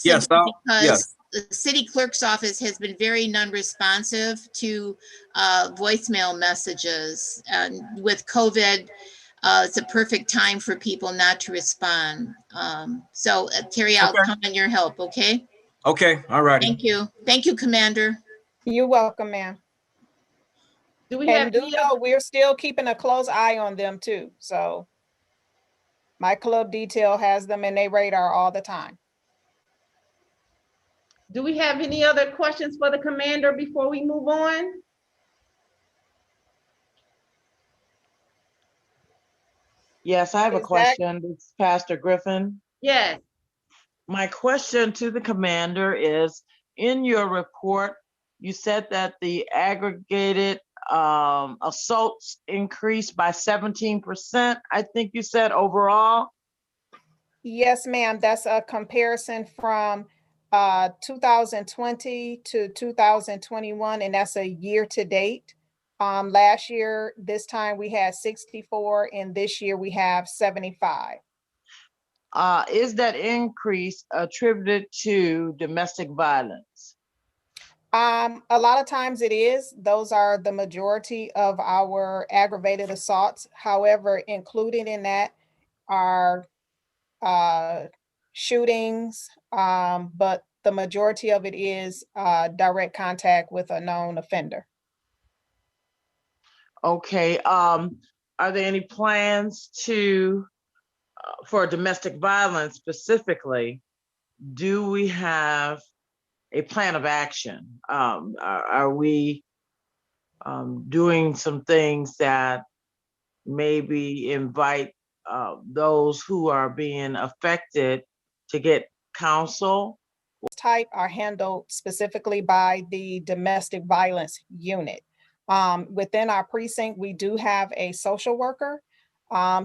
Yes, Because yes. the city clerk's office has been very non-responsive to voicemail messages. And with COVID, it's a perfect time for people not to respond. So Terry, I'll count on your help, okay? Okay, all righty. Thank you. Thank you, Commander. You're welcome, ma'am. Do we have we're still keeping a close eye on them too. So my club detail has them in their radar all the time. Do we have any other questions for the commander before we move on? Yes, I have a question. It's Pastor Griffin. Yes. My question to the commander is, in your report, you said that the aggregated assaults increased by 17%, I think you said overall. Yes, ma'am. That's a comparison from 2020 to 2021, and that's a year to date. Last year, this time we had 64, and this year we have 75. Is that increase attributed to domestic violence? A lot of times it is. Those are the majority of our aggravated assaults. However, included in that are shootings, but the majority of it is direct contact with a known offender. Okay. Are there any plans to, for domestic violence specifically, do we have a plan of action? Are we doing some things that maybe invite those who are being affected to get counsel? Type are handled specifically by the domestic violence unit. Within our precinct, we do have a social worker.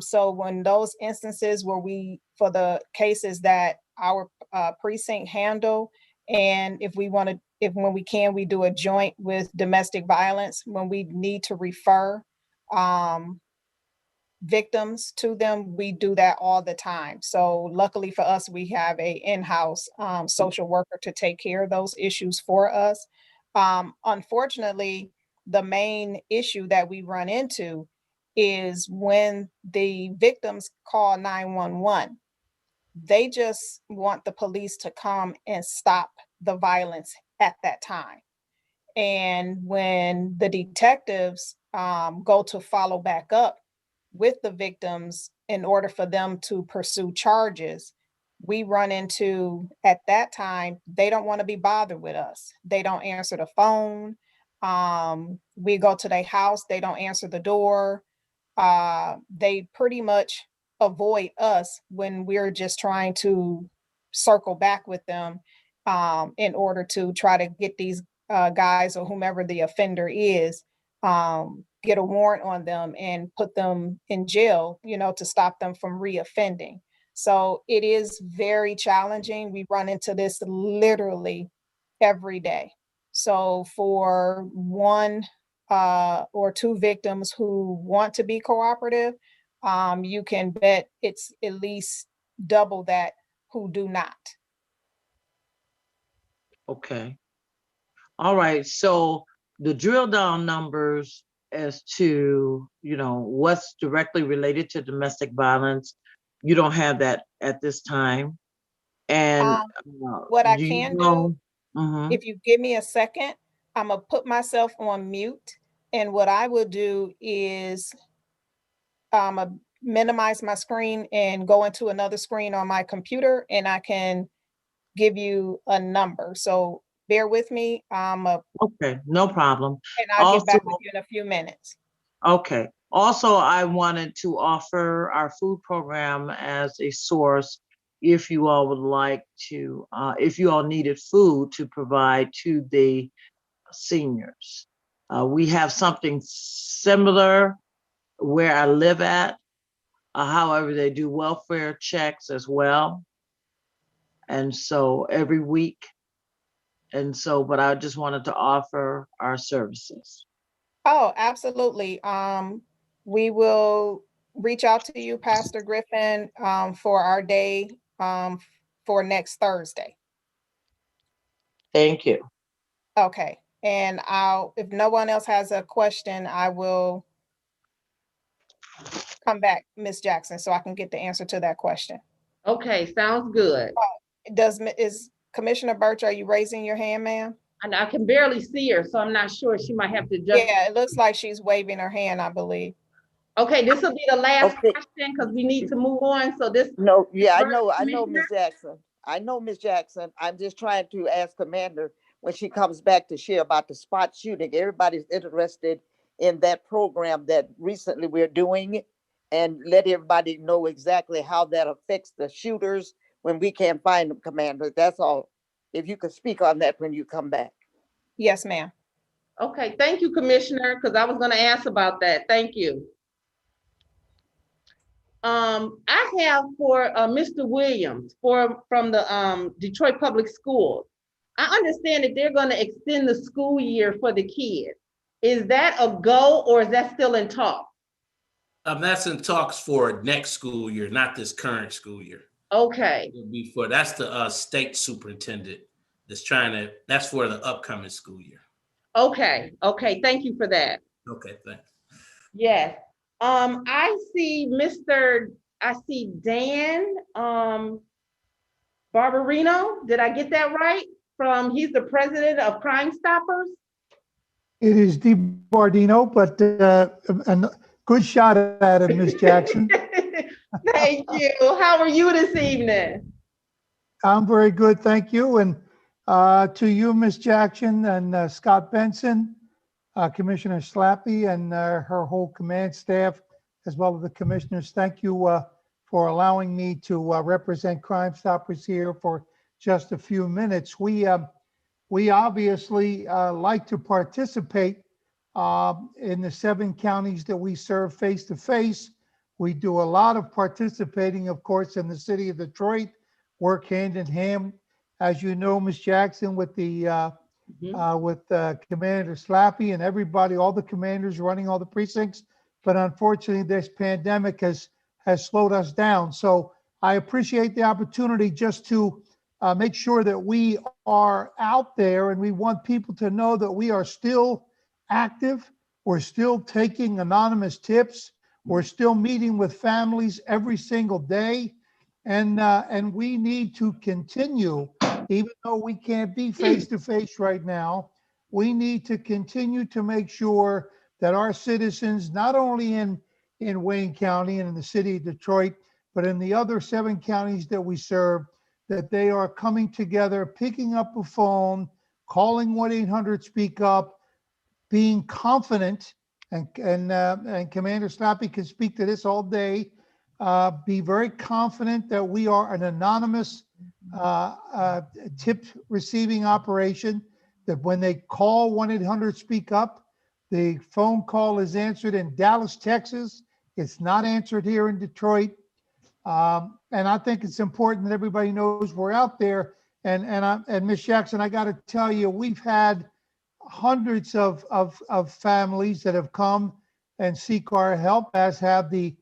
So when those instances where for the cases that our precinct handle, and if when we can, we do a joint with domestic violence when we need to refer victims to them, we do that all the time. So luckily for us, we have a in-house social worker to take care of those issues for us. Unfortunately, the main issue that we run into is when the victims call 911, they just want the police to come and stop the violence at that time. And when the detectives go to follow back up with the victims in order for them to pursue charges, we run into, at that time, they don't want to be bothered with us. They don't answer the phone. We go to their house, they don't answer the door. They pretty much avoid us when we're just trying to circle back with them in order to try to get these guys or whomever the offender is, get a warrant on them and put them in jail, to stop them from reoffending. So it is very challenging. We run into this literally every day. So for one or two victims who want to be cooperative, you can bet it's at least double that who do not. Okay. All right. So the drill down numbers as to, what's directly related to domestic violence, you don't have that at this time. And what I can do, Mhm. if you give me a second, I'm gonna put myself on mute. And what I will do is minimize my screen and go into another screen on my computer, and I can give you a number. So bear with me. Okay, no problem. And I'll get Also, back with you in a few minutes. okay. Also, I wanted to offer our food program as a source if you all would like to, if you all needed food to provide to the seniors. We have something similar where I live at. However, they do welfare checks as well. And so every week. And so, but I just wanted to offer our services. Oh, absolutely. We will reach out to you, Pastor Griffin, for our day for next Thursday. Thank you. Okay. And if no one else has a question, I will come back, Ms. Jackson, so I can get the answer to that question. Okay, sounds good. Is Commissioner Birch, are you raising your hand, ma'am? And I can barely see her, so I'm not sure. She might have to just. Yeah, it looks like she's waving her hand, I believe. Okay, this will be the last question because we need to move on. So this. No, yeah, I know, Ms. Jackson. I know, Ms. Jackson. I'm just trying to ask Commander when she comes back to share about the spot shooting. Everybody's interested in that program that recently we're doing, and let everybody know exactly how that affects the shooters when we can't find them, Commander. That's all. If you could speak on that when you come back. Yes, ma'am. Okay, thank you, Commissioner, because I was gonna ask about that. Thank you. I have for Mr. Williams from the Detroit Public Schools. I understand that they're gonna extend the school year for the kids. Is that a go or is that still in talk? That's in talks for next school year, not this current school year. Okay, It'll be for, that's the state superintendent that's trying to, that's for the upcoming school year. okay, thank you for that. Okay, thanks. Yes. I see Dan Barbarino. Did I get that right? He's the president of Crime Stoppers. It is Di Bardino, but a good shot at it, Ms. Jackson. Thank you. How are you this evening? I'm very good, thank you. And to you, Ms. Jackson, and Scott Benson, Commissioner Slappy, and her whole command staff, as well as the commissioners, thank you for allowing me to represent Crime Stoppers here for just a few minutes. We obviously like to participate in the 7 counties that we serve face to face. We do a lot of participating, of course, in the city of Detroit, work hand in hand, as you know, Ms. Jackson, with the Commander Slappy and everybody, all the commanders running all the precincts. But unfortunately, this pandemic has slowed us down. So I appreciate the opportunity just to make sure that we are out there, and we want people to know that we are still active. We're still taking anonymous tips. We're still meeting with families every single day. And we need to continue, even though we can't be face to face right now, we need to continue to make sure that our citizens, not only in Wayne County and in the city of Detroit, but in the other 7 counties that we serve, that they are coming together, picking up a phone, calling 1-800-SPEAK-UP, being confident, and Commander Slappy can speak to this all day, be very confident that we are an anonymous tip receiving operation, that when they call 1-800-SPEAK-UP, the phone call is answered in Dallas, Texas. It's not answered here in Detroit. And I think it's important that everybody knows we're out there. And Ms. Jackson, I got to tell you, we've had hundreds of families that have come and seek our help, as have the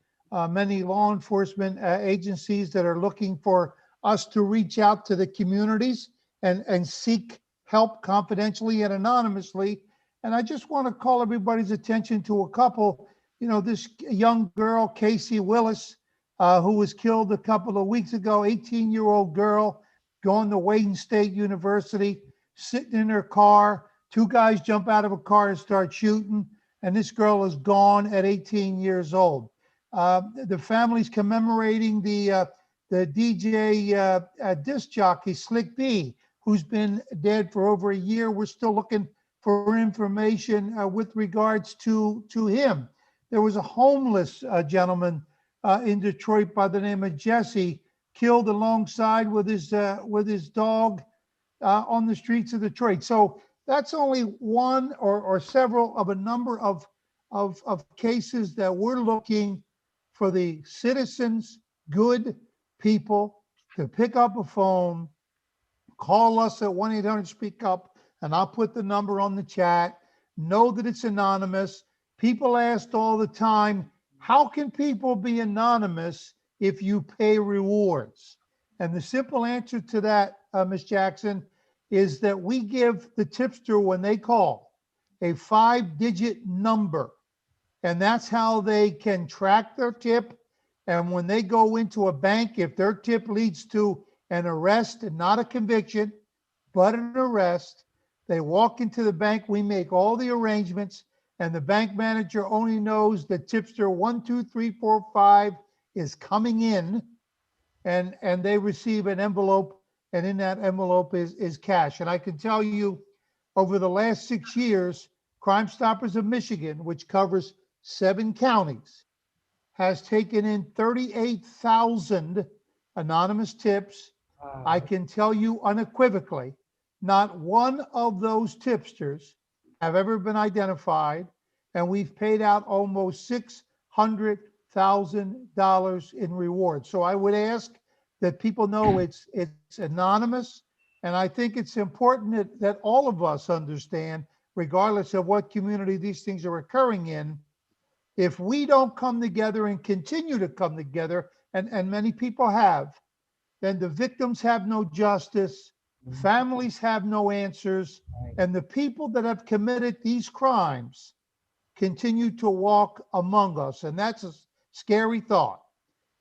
many law enforcement agencies that are looking for us to reach out to the communities and seek help confidentially and anonymously. And I just want to call everybody's attention to a couple. You know, this young girl, Casey Willis, who was killed a couple of weeks ago, 18-year-old girl going to Wayne State University, sitting in her car. 2 guys jump out of a car and start shooting, and this girl is gone at 18 years old. The family's commemorating the DJ disc jockey, Slick B, who's been dead for over a year. We're still looking for information with regards to him. There was a homeless gentleman in Detroit by the name of Jesse, killed alongside with his dog on the streets of Detroit. So that's only one or several of a number of cases that we're looking for the citizens, good people, to pick up a phone, call us at 1-800-SPEAK-UP, and I'll put the number on the chat. Know that it's anonymous. People asked all the time, how can people be anonymous if you pay rewards? And the simple answer to that, Ms. Jackson, is that we give the tipster, when they call, a 5-digit number. And that's how they can track their tip. And when they go into a bank, if their tip leads to an arrest and not a conviction, but an arrest, they walk into the bank, we make all the arrangements, and the bank manager only knows that tipster 1, 2, 3, 4, 5 is coming in, and they receive an envelope, and in that envelope is cash. And I can tell you, over the last 6 years, Crime Stoppers of Michigan, which covers 7 counties, has taken in 38,000 anonymous tips. I can tell you unequivocally, not one of those tipsters have ever been identified, and we've paid out almost $600,000 in rewards. So I would ask that people know it's anonymous, and I think it's important that all of us understand, regardless of what community these things are occurring in, if we don't come together and continue to come together, and many people have, then the victims have no justice, families have no answers, and the people that have committed these crimes continue to walk among us. And that's a scary thought.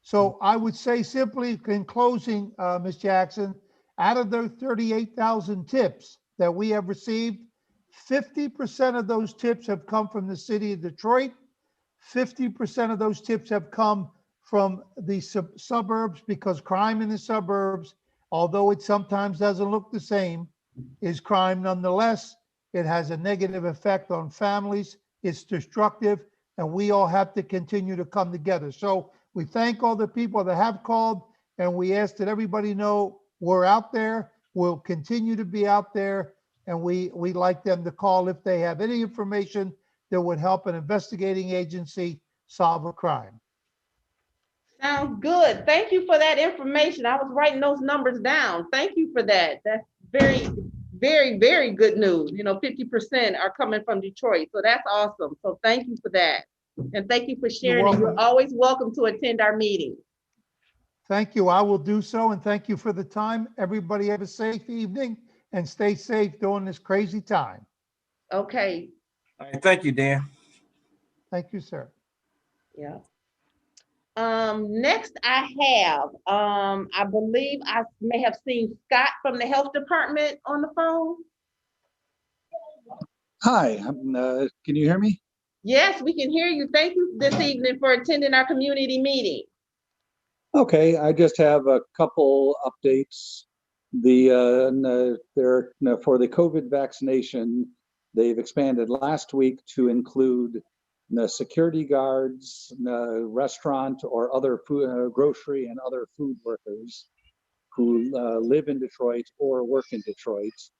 So I would say simply in closing, Ms. Jackson, out of those 38,000 tips that we have received, 50% of those tips have come from the city of Detroit. 50% of those tips have come from the suburbs, because crime in the suburbs, although it sometimes doesn't look the same, is crime nonetheless. It has a negative effect on families. It's destructive, and we all have to continue to come together. So we thank all the people that have called, and we ask that everybody know we're out there. We'll continue to be out there, and we like them to call if they have any information that would help an investigating agency solve a crime. Sounds good. Thank you for that information. I was writing those numbers down. Thank you for that. That's very, very, very good news. 50% are coming from Detroit. So that's awesome. So thank you for that. And thank you for sharing it. You're always welcome to attend our meeting. Thank you. I will do so. And thank you for the time. Everybody have a safe evening and stay safe during this crazy time. Okay. All right, thank you, Dan. Thank you, sir. Yeah. Next I have, I believe I may have seen Scott from the health department on the phone. Hi, can you hear me? Yes, we can hear you. Thank you this evening for attending our community meeting. Okay, I just have a couple updates. For the COVID vaccination, they've expanded last week to include the security guards, restaurant or other food, grocery and other food workers who live in Detroit or work in Detroit.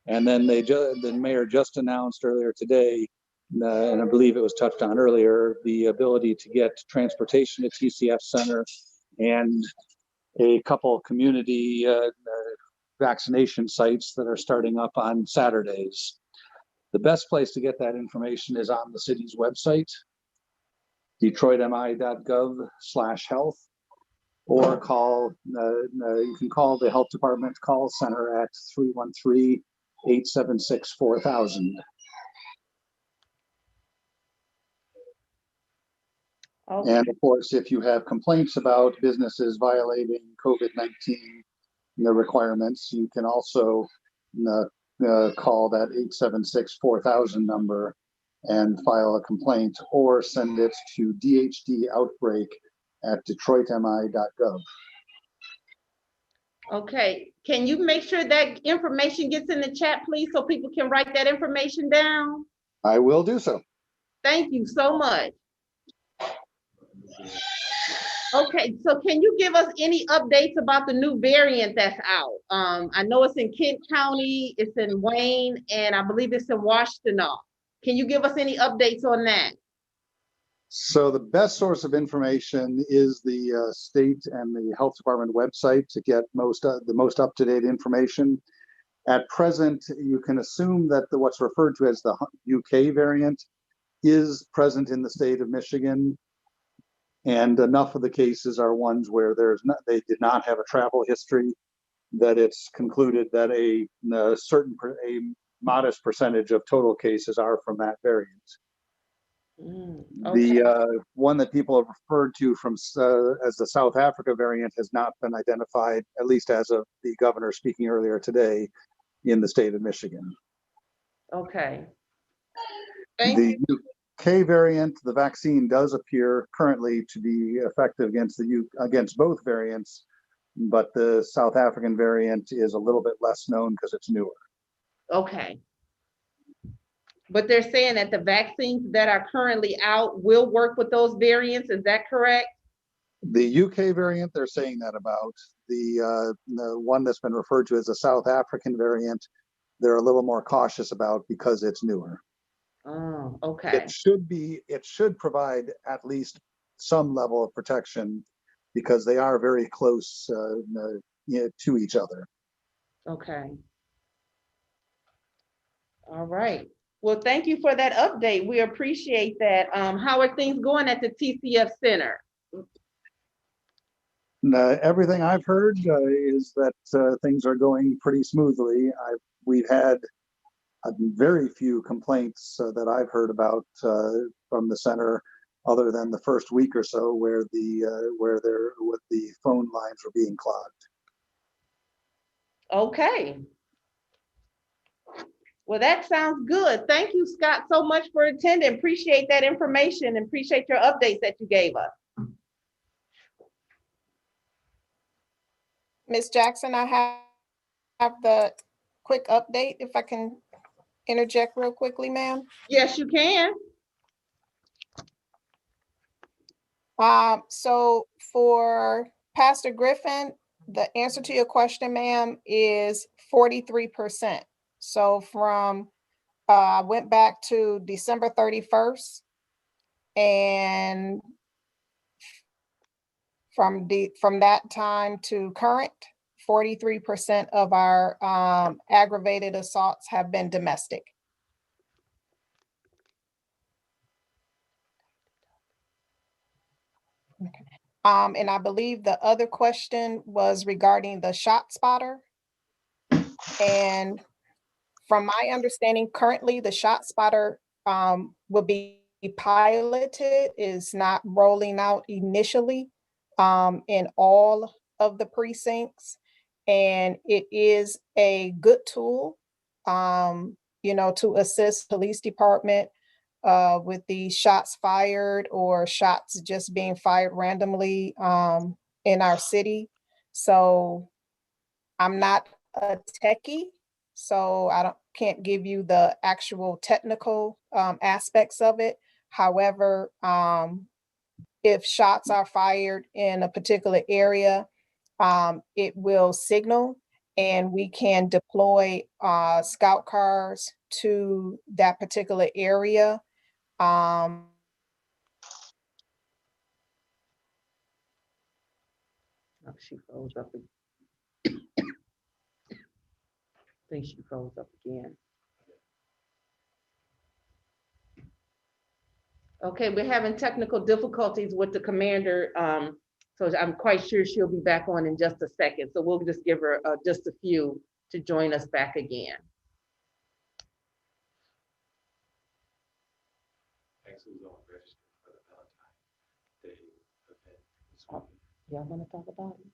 And then the mayor just announced earlier today, and I believe it was touched on earlier, the ability to get transportation to TCF Center and a couple community vaccination sites that are starting up on Saturdays. The best place to get that information is on the city's website, detroitmi.gov/health, or you can call the health department call center at 313-876-4000. Okay. And of course, if you have complaints about businesses violating COVID-19 requirements, you can also call that 876-4000 number and file a complaint, or send it to dhdOutbreak@detroitmi.gov. Okay, can you make sure that information gets in the chat, please, so people can write that information down? I will do so. Thank you so much. Okay, so can you give us any updates about the new variant that's out? I know it's in Kent County, it's in Wayne, and I believe it's in Washtenaw. Can you give us any updates on that? So the best source of information is the state and the health department website to get the most up-to-date information. At present, you can assume that what's referred to as the UK variant is present in the state of Michigan. And enough of the cases are ones where they did not have a travel history, that it's concluded that a modest percentage of total cases are from that variant. Okay. The one that people have referred to as the South Africa variant has not been identified, at least as of the governor speaking earlier today, in the state of Michigan. Okay. The UK variant, the vaccine does appear currently to be effective against both variants, but the South African variant is a little bit less known because it's newer. Okay. But they're saying that the vaccines that are currently out will work with those variants, is that correct? The UK variant, they're saying that about. The one that's been referred to as the South African variant, they're a little more cautious about because it's newer. Oh, okay. It should provide at least some level of protection because they are very close to each other. Okay. All right. Well, thank you for that update. We appreciate that. How are things going at the TCF Center? Everything I've heard is that things are going pretty smoothly. We've had very few complaints that I've heard about from the center, other than the first week or so where the phone lines were being clogged. Okay. Well, that sounds good. Thank you, Scott, so much for attending. Appreciate that information and appreciate your updates that you gave us. Ms. Jackson, I have the quick update, if I can interject real quickly, ma'am. Yes, you can. So for Pastor Griffin, the answer to your question, ma'am, is 43%. So from, I went back to December 31st, and from that time to current, 43% of our aggravated assaults have been domestic. And I believe the other question was regarding the shot spotter. And from my understanding, currently the shot spotter will be piloted, is not rolling out initially in all of the precincts. And it is a good tool, to assist police department with the shots fired or shots just being fired randomly in our city. So I'm not a techie, so can't give you the actual technical aspects of it. However, if shots are fired in a particular area, it will signal and we can deploy scout cars to that particular area. Oh, she froze up. I think she froze up again. Okay, we're having technical difficulties with the commander. So I'm quite sure she'll be back on in just a second. So we'll just give her just a few to join us back again. Y'all want to talk about it?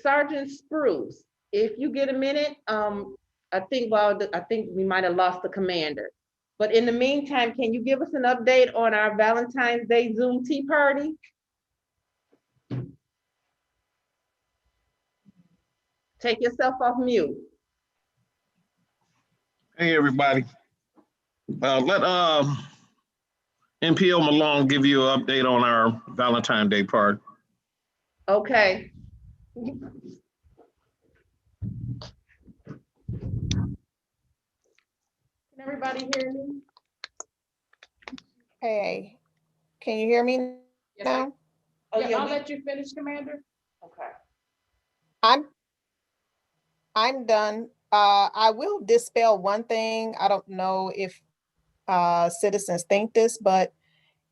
Sergeant Spruce, if you get a minute, I think we might have lost the commander. But in the meantime, can you give us an update on our Valentine's Day Zoom tea party? Take yourself off mute. Hey, everybody. Let NPO Malone give you an update on our Valentine's Day party. Okay. Can everybody hear me? Hey, can you hear me now? Oh, Yeah, yeah, I'll let you finish, Commander. Okay. I'm done. I will dispel one thing. I don't know if citizens think this, but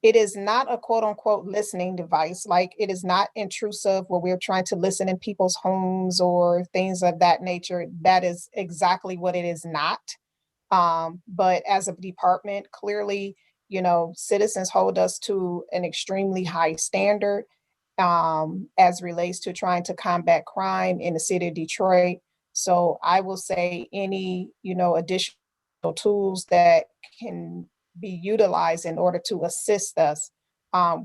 it is not a quote unquote listening device. Like, it is not intrusive where we're trying to listen in people's homes or things of that nature. That is exactly what it is not. But as a department, clearly, citizens hold us to an extremely high standard as relates to trying to combat crime in the city of Detroit. So I will say any, additional tools that can be utilized in order to assist us,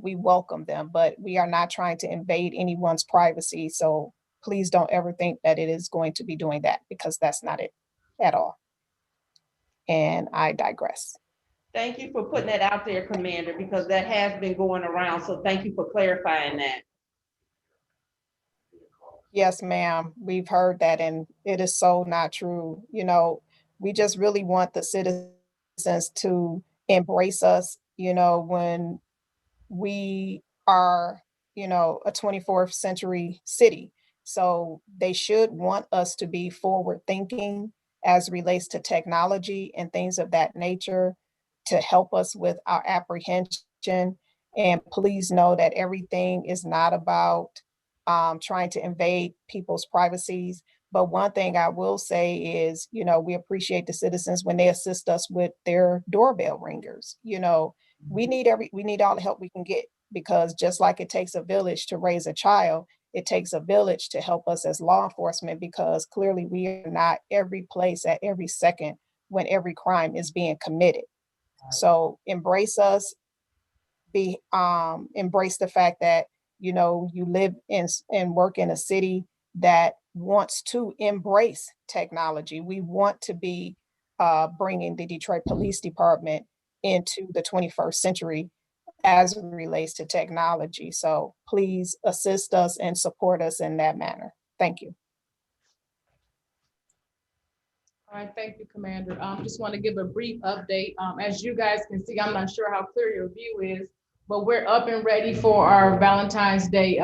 we welcome them, but we are not trying to invade anyone's privacy. So please don't ever think that it is going to be doing that, because that's not it at all. And I digress. Thank you for putting that out there, Commander, because that has been going around. So thank you for clarifying that. Yes, ma'am. We've heard that, and it is so not true. You know, we just really want the citizens to embrace us, you know, when we are, you know, a 24th century city. So they should want us to be forward thinking as relates to technology and things of that nature to help us with our apprehension. And please know that everything is not about trying to invade people's privacies. But one thing I will say is, you know, we appreciate the citizens when they assist us with their doorbell ringers. You know, we need all the help we can get, because just like it takes a village to raise a child, it takes a village to help us as law enforcement, because clearly we are not every place at every second when every crime is being committed. So embrace us, embrace the fact that, you know, you live in and work in a city that wants to embrace technology. We want to be bringing the Detroit Police Department into the 21st century as it relates to technology. So please assist us and support us in that manner. Thank you. All right, thank you, Commander. Just want to give a brief update. As you guys can see, I'm not sure how clear your view is, but we're up and ready for our Valentine's Day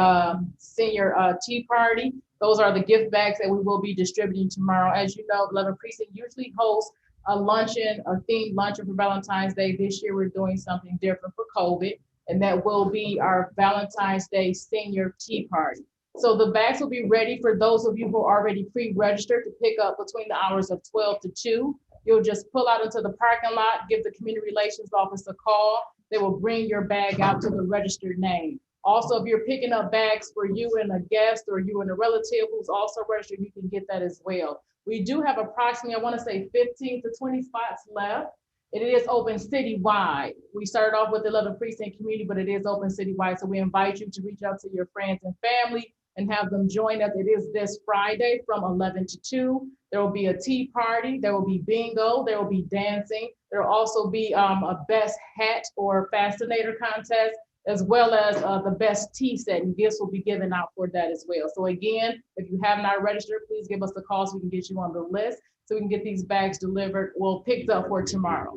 senior tea party. Those are the gift bags that we will be distributing tomorrow. As you know, 11th Precinct usually hosts a luncheon, a themed luncheon for Valentine's Day. This year, we're doing something different for COVID, and that will be our Valentine's Day senior tea party. So the bags will be ready for those of you who are already pre-registered to pick up between the hours of 12 to 2. You'll just pull out into the parking lot, give the community relations office a call. They will bring your bag out to the registered name. Also, if you're picking up bags for you and a guest or you and a relative who's also registered, you can get that as well. We do have approximately, I want to say 15 to 20 spots left. It is open citywide. We started off with the 11th Precinct community, but it is open citywide. So we invite you to reach out to your friends and family and have them join us. It is this Friday from 11 to 2. There will be a tea party. There will be bingo. There will be dancing. There will also be a best hat or fascinator contest, as well as the best tea set, and gifts will be given out for that as well. So again, if you have not registered, please give us a call so we can get you on the list so we can get these bags delivered, well, picked up for tomorrow.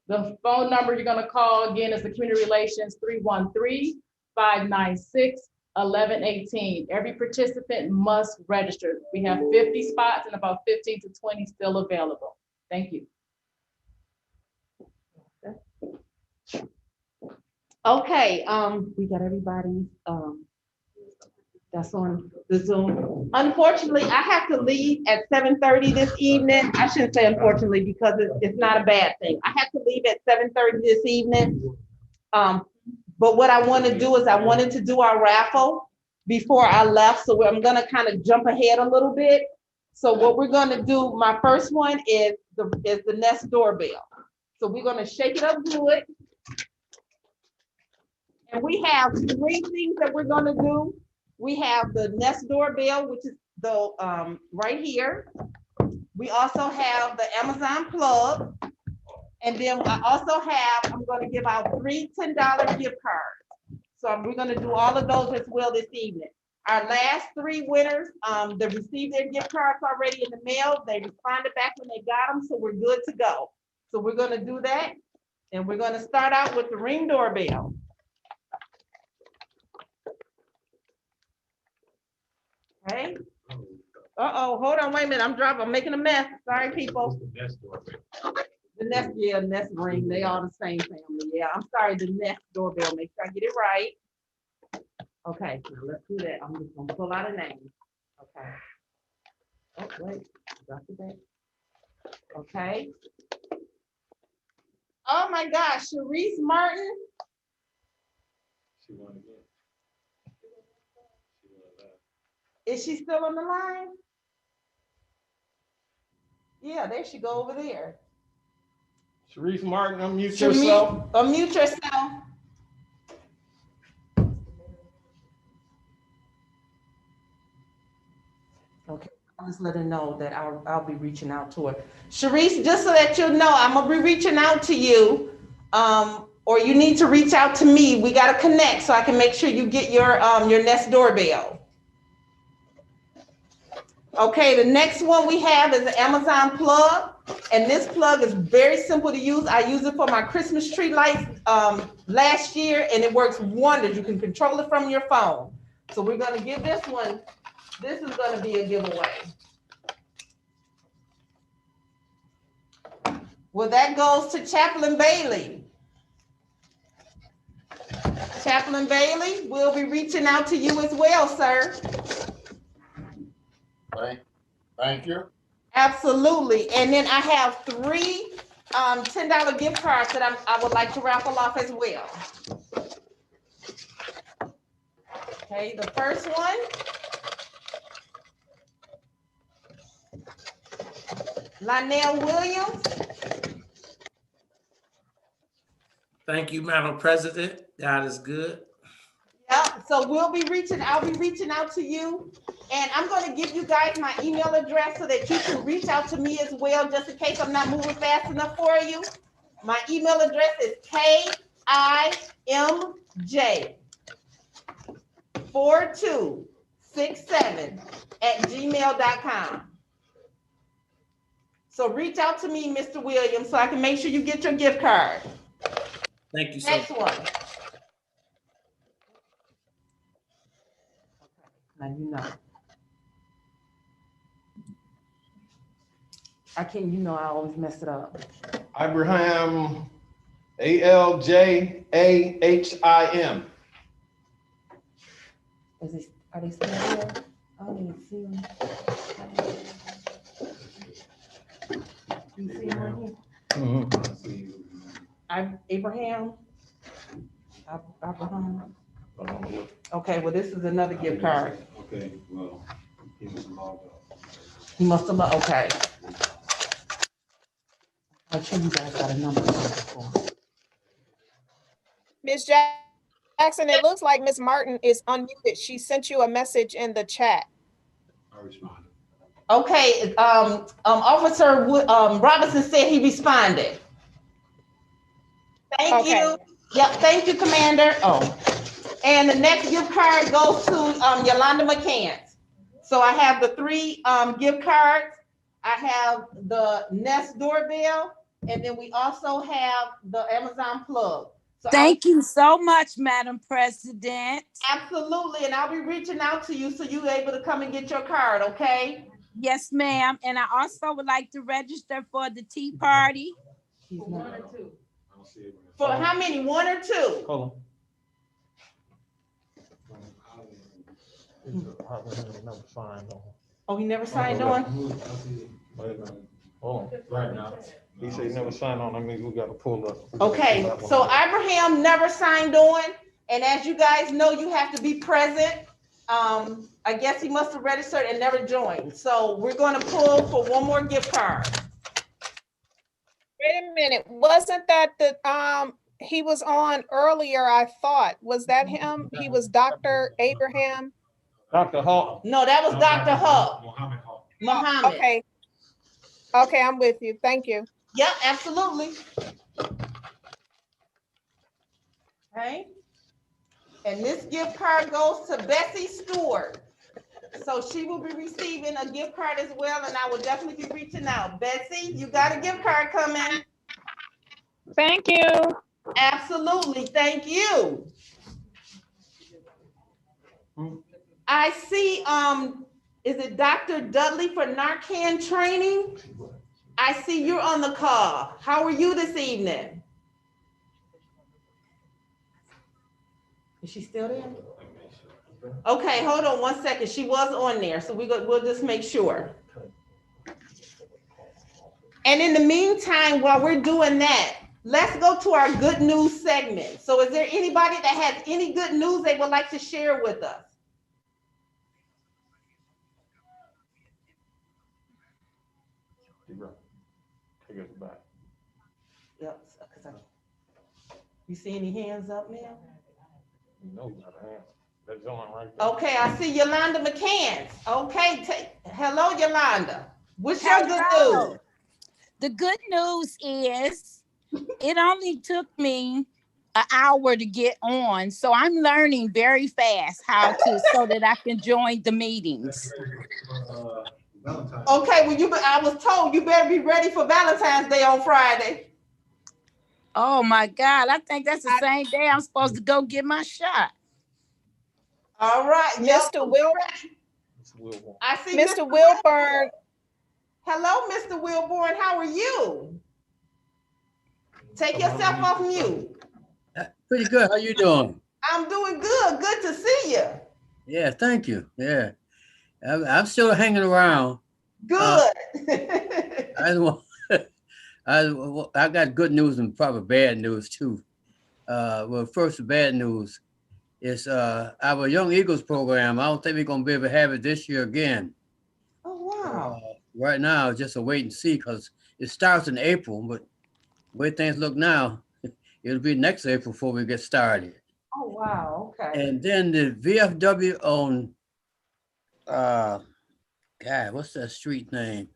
The phone number you're gonna call again is the Community Relations 313-596-1118. Every participant must register. We have 50 spots and about 15 to 20 still available. Thank you. Okay, we got everybody that's on the Zoom. Unfortunately, I have to leave at 7:30 this evening. I shouldn't say unfortunately, because it's not a bad thing. I have to leave at 7:30 this evening. But what I want to do is I wanted to do our raffle before I left. So I'm gonna kind of jump ahead a little bit. So what we're gonna do, my first one is the Nest doorbell. So we're gonna shake it up good. And we have 3 things that we're gonna do. We have the Nest doorbell, which is the right here. We also have the Amazon plug. And then I also have, I'm gonna give out 3 $10 gift cards. So we're gonna do all of those as well this evening. Our last 3 winners, they received their gift cards already in the mail. They responded back when they got them, so we're good to go. So we're gonna do that. And we're gonna start out with the Ring doorbell. Okay. Uh-oh, hold on, wait a minute. I'm making a mess. Sorry, people. The Nest, yeah, Nest Ring, they all the same family. Yeah, I'm sorry, the Nest doorbell. Make sure I get it right. Okay, now let's do that. I'm just gonna pull out a name. Okay. Oh, wait, got the back. Okay. Oh my gosh, Sharice Martin. Is she still on the line? Yeah, there she go over there. Sharice Martin, unmute yourself. Unmute yourself. Okay, I'll just let her know that I'll be reaching out to her. Sharice, just so that you know, I'm gonna be reaching out to you or you need to reach out to me. We got to connect so I can make sure you get your Nest doorbell. Okay, the next one we have is the Amazon plug, and this plug is very simple to use. I used it for my Christmas tree lights last year, and it works wonders. You can control it from your phone. So we're gonna give this one, this is gonna be a giveaway. Well, that goes to Chaplain Bailey. Chaplain Bailey, we'll be reaching out to you as well, sir. Thank you. Absolutely. And then I have 3 $10 gift cards that I would like to raffle off as well. Okay, the first one. Lionel Williams. Thank you, Madam President. God is good. Yep, so I'll be reaching out to you, and I'm going to give you guys my email address so that you can reach out to me as well, just in case I'm not moving fast enough for you. My email address is KIMJ4267@gmail.com. So reach out to me, Mr. Williams, so I can make sure you get your gift card. Thank you so Next one. Now you know. I always mess it up. Abraham, ALJAHIM. Are they still here? I don't even see them. You see them right here? Abraham. Okay, well, this is another gift card. Okay, well, he was logged up. He must have, okay. I'm sure you guys got a number for. Ms. Jackson, it looks like Ms. Martin is unmuted. She sent you a message in the chat. I responded. Okay, Officer Robinson said he responded. Thank you. Yep, thank you, Commander. Oh, and the next gift card goes to Yolanda McCants. So I have the 3 gift cards. I have the Nest doorbell, and then we also have the Amazon plug. So Thank you so much, Madam President. Absolutely, and I'll be reaching out to you so you're able to come and get your card, okay? Yes, ma'am. And I also would like to register for the tea party. 1 or 2. For how many? 1 or 2? Hold on. Oh, he never signed on? Hold on. Right now. He said he never signed on. I mean, we got to pull up. Okay, so Abraham never signed on, and as you guys know, you have to be present. I guess he must have registered and never joined. So we're going to pull for 1 more gift card. Wait a minute, wasn't that the, he was on earlier, I thought. Was that him? He was Dr. Abraham? Dr. Hall. No, that was Dr. Huck. Muhammad. Okay. Okay, I'm with you. Thank you. Yep, absolutely. Okay. And this gift card goes to Bessie Stewart. So she will be receiving a gift card as well, and I will definitely be reaching out. Betsy, you got a gift card coming. Thank you. Absolutely, thank you. I see, is it Dr. Dudley for Narcan training? I see you're on the call. How are you this evening? Is she still there? Okay, hold on 1 second. She was on there, so we'll just make sure. And in the meantime, while we're doing that, let's go to our good news segment. So is there anybody that has any good news they would like to share with us? Take us back. Yep. You see any hands up now? No, not a hand. That's on right there. Okay, I see Yolanda McCants. Okay, hello, Yolanda. What's your good news? The good news is it only took me an hour to get on. So I'm learning very fast how to, so that I can join the meetings. Okay, well, I was told you better be ready for Valentine's Day on Friday. Oh my God, I think that's the same day I'm supposed to go get my shot. All right, Mr. I see Mr. Wilburn. Hello, Mr. Wilburn. How are you? Take yourself off mute. Pretty good. How you doing? I'm doing good. Good to see you. Yeah, thank you. Yeah, I'm still hanging around. Good. I got good news and probably bad news too. Well, first, the bad news is our Young Eagles program. I don't think we're gonna be able to have it this year again. Oh wow! Right now, it's just a wait and see because it starts in April, but the way things look now, it'll be next April before we get started. Oh wow! Okay. And then the VFW on, God, what's that street name?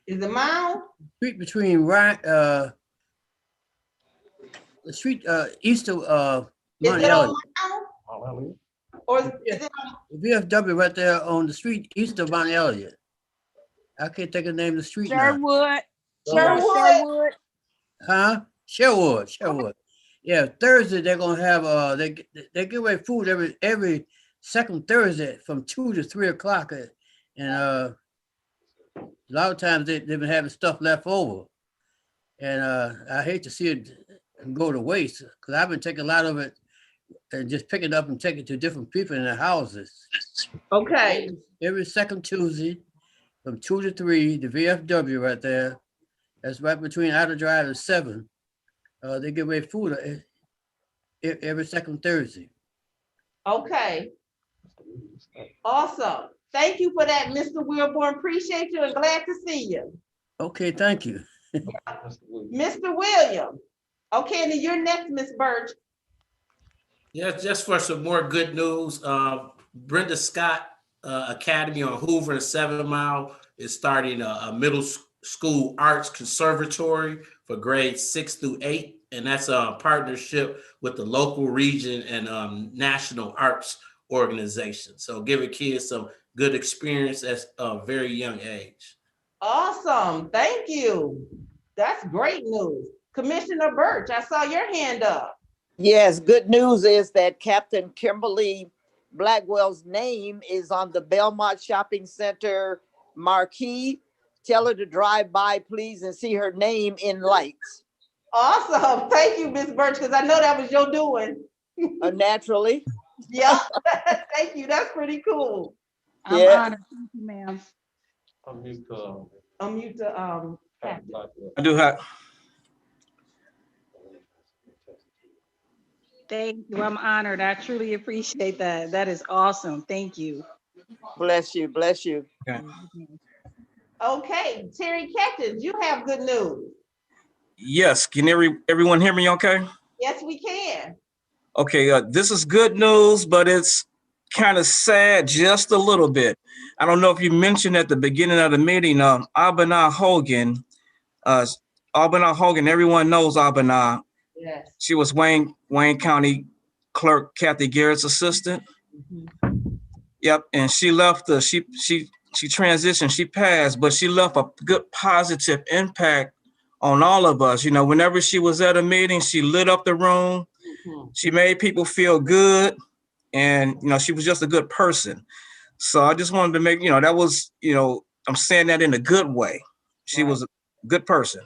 Is it Mile? Street between the street east of Mount Elliott. Or is it VFW right there on the street east of Mount Elliott. I can't think of the name of the street Sherwood. now. Sherwood. Huh? Sherwood. Yeah, Thursday they're gonna have they give away food every second Thursday from 2 to 3 o'clock, and a lot of times they've been having stuff left over, and I hate to see it go to waste because I've been taking a lot of it and just pick it up and take it to different people in their houses. Okay. Every second Tuesday from 2 to 3, the VFW right there. That's right between Outer Drive and 7. They give away food every second Thursday. Okay. Awesome. Thank you for that, Mr. Wilborn. Appreciate you and glad to see you. Okay, thank you. Mr. William. Okay, and then you're next, Miss Birch. Yeah, just for some more good news, Brenda Scott Academy on Hoover and 7 Mile is starting a middle school arts conservatory for grades 6 through 8. And that's a partnership with the local region and national arts organization. So giving kids some good experience at a very young age. Awesome. Thank you. That's great news. Commissioner Birch, I saw your hand up. Yes, good news is that Captain Kimberly Blackwell's name is on the Belmont Shopping Center marquee. Tell her to drive by, please, and see her name in lights. Awesome. Thank you, Miss Birch, because I know that was your doing. Naturally. Yeah. Thank you. That's pretty cool. I'm honored. Thank you, ma'am. Unmute the Captain. I do have. Thank you. I'm honored. I truly appreciate that. That is awesome. Thank you. Bless you. Bless you. Okay. Okay, Terry Catchins, you have good news. Yes, can everyone hear me okay? Yes, we can. Okay, this is good news, but it's kind of sad just a little bit. I don't know if you mentioned at the beginning of the meeting, Abana Hogan, everyone knows Abana. Yes. She was Wayne County Clerk Kathy Garrett's assistant. Mm-hmm. Yep, and she left she transitioned, she passed, but she left a good positive impact on all of us. You know, whenever she was at a meeting, she lit up the room. Mm-hmm. She made people feel good, and you know, she was just a good person. So I just wanted to make, you know, that was, you know, I'm saying that in a good way. She was a good person.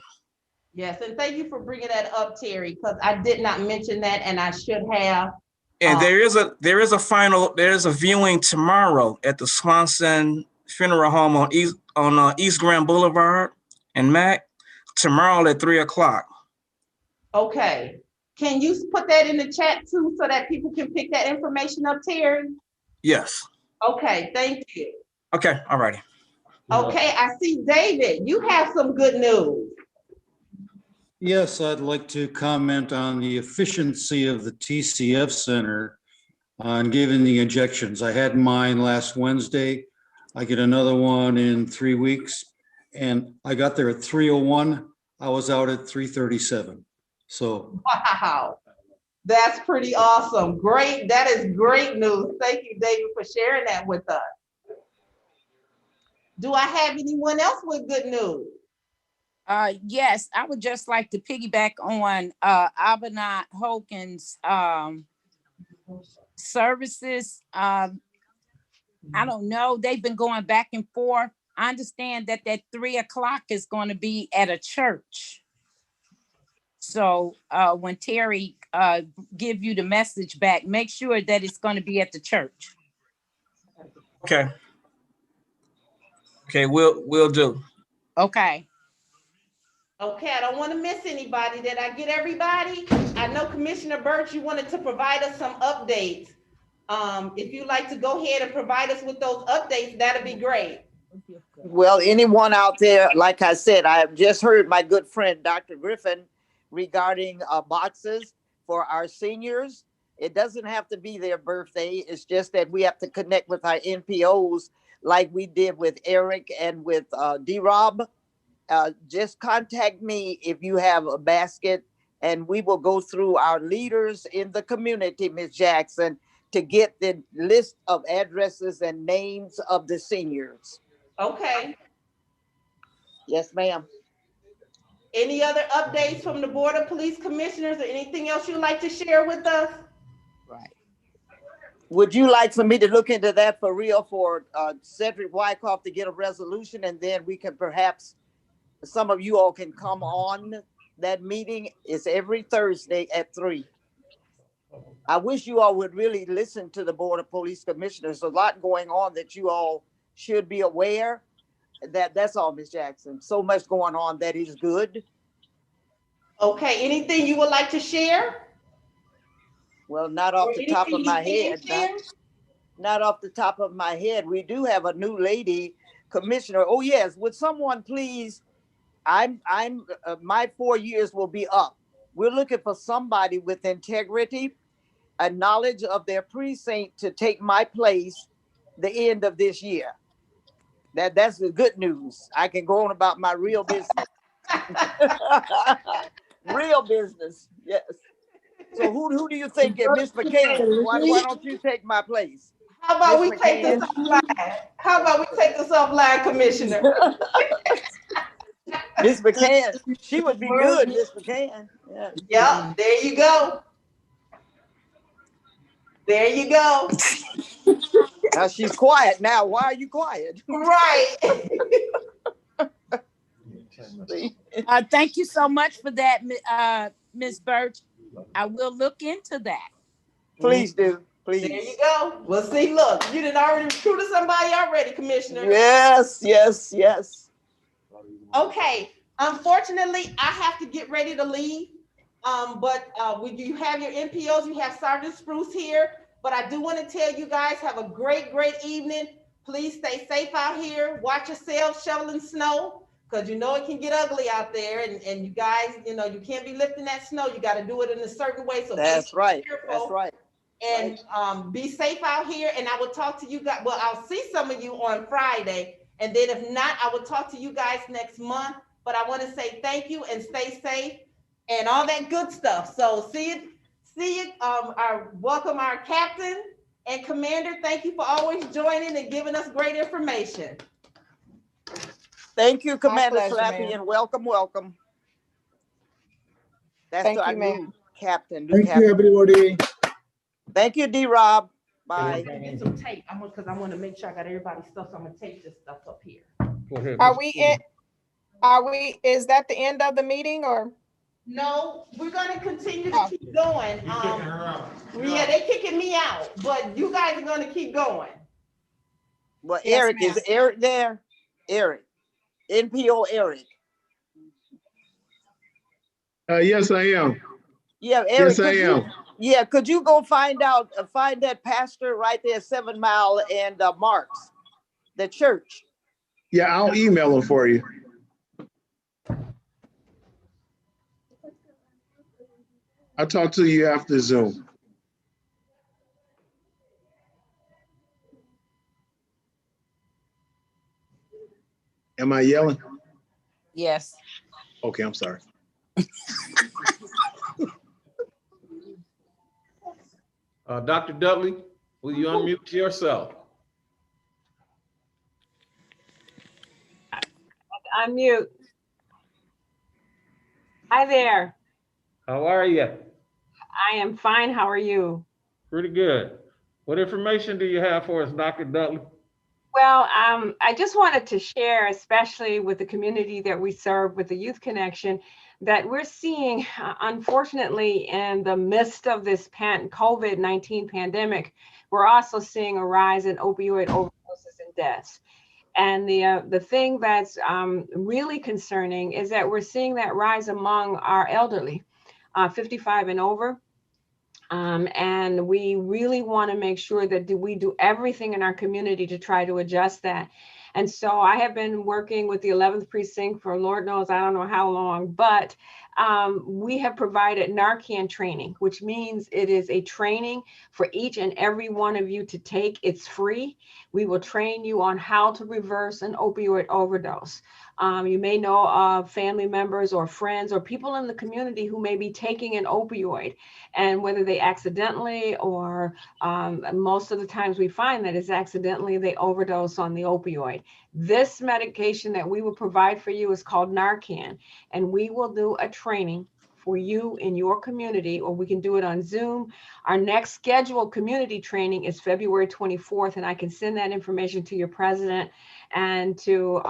Yes, and thank you for bringing that up, Terry, because I did not mention that, and I should have. And there is a viewing tomorrow at the Swanson Funeral Home on East Grand Boulevard and Mac, tomorrow at 3 o'clock. Okay, can you put that in the chat too, so that people can pick that information up, Terry? Yes. Okay, thank you. Okay, all righty. Okay, I see David, you have some good news. Yes, I'd like to comment on the efficiency of the TCF Center on giving the injections. I had mine last Wednesday. I get another one in 3 weeks, and I got there at 3:01. I was out at 3:37. So Wow. That's pretty awesome. Great. That is great news. Thank you, David, for sharing that with us. Do I have anyone else with good news? Yes, I would just like to piggyback on Abinat Hogan's services. I don't know. They've been going back and forth. I understand that 3 o'clock is going to be at a church. So when Terry give you the message back, make sure that it's going to be at the church. Okay. Okay, we'll do. Okay. Okay, I don't want to miss anybody. Did I get everybody? I know Commissioner Birch, you wanted to provide us some updates. If you'd like to go ahead and provide us with those updates, that'd be great. Well, anyone out there, like I said, I have just heard my good friend, Dr. Griffin, regarding boxes for our seniors. It doesn't have to be their birthday. It's just that we have to connect with our NPOs like we did with Eric and with D-Rob. Just contact me if you have a basket, and we will go through our leaders in the community, Ms. Jackson, to get the list of addresses and names of the seniors. Okay. Yes, ma'am. Any other updates from the Board of Police Commissioners or anything else you'd like to share with us? Right. Would you like for me to look into that for real for Cedric Wyckoff to get a resolution, and then we can perhaps, some of you all can come on that meeting? It's every Thursday at 3. I wish you all would really listen to the Board of Police Commissioners. There's a lot going on that you all should be aware. That's all, Ms. Jackson. So much going on that is good. Okay, anything you would like to share? Well, not off the top of my head. Share? Not off the top of my head. We do have a new lady commissioner. Oh yes, would someone please? My 4 years will be up. We're looking for somebody with integrity, a knowledge of their precinct to take my place the end of this year. That's the good news. I can go on about my real business. Real business, yes. So who do you think, Miss McCann? Why don't you take my place? How about Ms. we take this offline? How about we take this offline, Commissioner? Miss McCann, she would be good, Miss McCann. Yeah. Yep, there you go. There you go. Now she's quiet now. Why are you quiet? Right. Thank you so much for that, Ms. Birch. I will look into that. Please do. Please. There you go. Well, see, look, you didn't already recruited somebody already, Commissioner. Yes, yes, yes. Okay. Unfortunately, I have to get ready to leave. But you have your NPOs, you have Sergeant Spruce here. But I do want to tell you guys, have a great evening. Please stay safe out here. Watch yourselves shoveling snow, because you know it can get ugly out there. And you guys, you know, you can't be lifting that snow. You got to do it in a certain way. So that's right. Careful. That's right. And be safe out here. And I will talk to you guys. Well, I'll see some of you on Friday. And then if not, I will talk to you guys next month. But I want to say thank you and stay safe and all that good stuff. So see you. Welcome our captain and commander. Thank you for always joining and giving us great information. Thank you, Commander pleasure, Slappy, and welcome. That's Thank our you, ma'am. new captain. Thank you, everybody. Thank you, D-Rob. Bye. Get some tape. Because I want to make sure I got everybody's stuff. So I'm gonna tape this stuff up here. Is that the end of the meeting or? No, we're gonna continue to keep going. Yeah, they kicking me out, but you guys are gonna keep going. Well, Yes, Eric, ma'am. is Eric there? Eric, NPO Eric. Yes, I am. Yeah, Eric. Yes, I am. Yeah, could you go find that pastor right there, 7 Mile and Marks, the church? Yeah, I'll email them for you. I'll talk to you after Zoom. Am I yelling? Yes. Okay, I'm sorry. Dr. Dudley, will you unmute yourself? Unmute. Hi there. How are you? I am fine. How are you? Pretty good. What information do you have for us, Dr. Dudley? Well, I just wanted to share, especially with the community that we serve with the Youth Connection, that we're seeing, unfortunately, in the midst of this COVID-19 pandemic, we're also seeing a rise in opioid overdoses and deaths. And the thing that's really concerning is that we're seeing that rise among our elderly, 55 and over. And we really want to make sure that we do everything in our community to try to adjust that. And so I have been working with the 11th Precinct for Lord knows, I don't know how long, but we have provided Narcan training, which means it is a training for each and every one of you to take. It's free. We will train you on how to reverse an opioid overdose. You may know of family members or friends or people in the community who may be taking an opioid, and whether they accidentally or most of the times we find that it's accidentally they overdose on the opioid. This medication that we will provide for you is called Narcan, and we will do a training for you in your community, or we can do it on Zoom. Our next scheduled community training is February 24th, and I can send that information to your president and to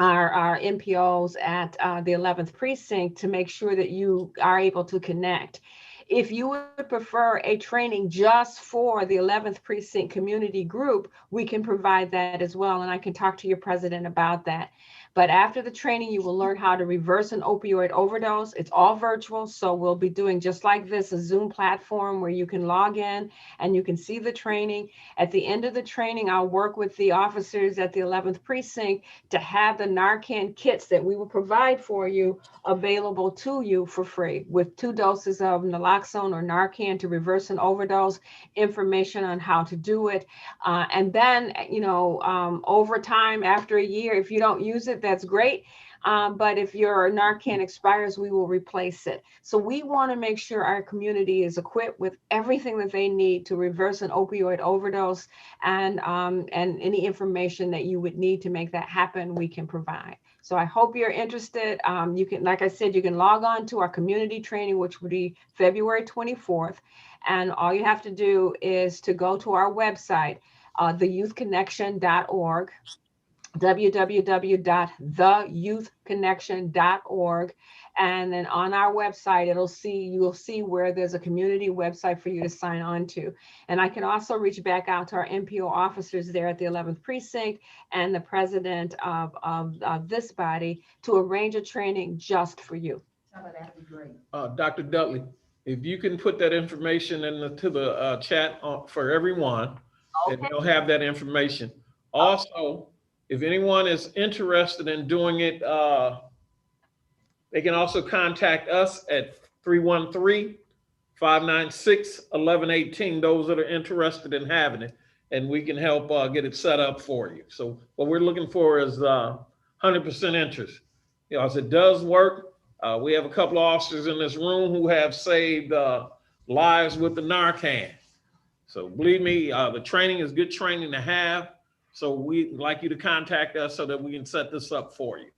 our MPOs at the 11th Precinct to make sure that you are able to connect. If you would prefer a training just for the 11th Precinct community group, we can provide that as well, and I can talk to your president about that. But after the training, you will learn how to reverse an opioid overdose. It's all virtual, so we'll be doing just like this, a Zoom platform where you can log in and you can see the training. At the end of the training, I'll work with the officers at the 11th Precinct to have the Narcan kits that we will provide for you available to you for free, with 2 doses of naloxone or Narcan to reverse an overdose, information on how to do it. And then, over time, after a year, if you don't use it, that's great. But if your Narcan expires, we will replace it. So we want to make sure our community is equipped with everything that they need to reverse an opioid overdose, and any information that you would need to make that happen, we can provide. So I hope you're interested. You can, like I said, you can log on to our community training, which would be February 24th. And all you have to do is to go to our website, theyouthconnection.org, www.theyouthconnection.org. And then on our website, you will see where there's a community website for you to sign on to. And I can also reach back out to our MPO officers there at the 11th Precinct and the president of this body to arrange a training just for you. That'd be great. Dr. Dudley, if you can put that information into the chat for everyone, okay, and they'll have that information. Also, if anyone is interested in doing it, they can also contact us at 313-596-1118, those that are interested in having it, and we can help get it set up for you. So what we're looking for is 100% interest. As it does work, we have a couple of officers in this room who have saved lives with the Narcan. So believe me, the training is good training to have. So we'd like you to contact us so that we can set this up for you.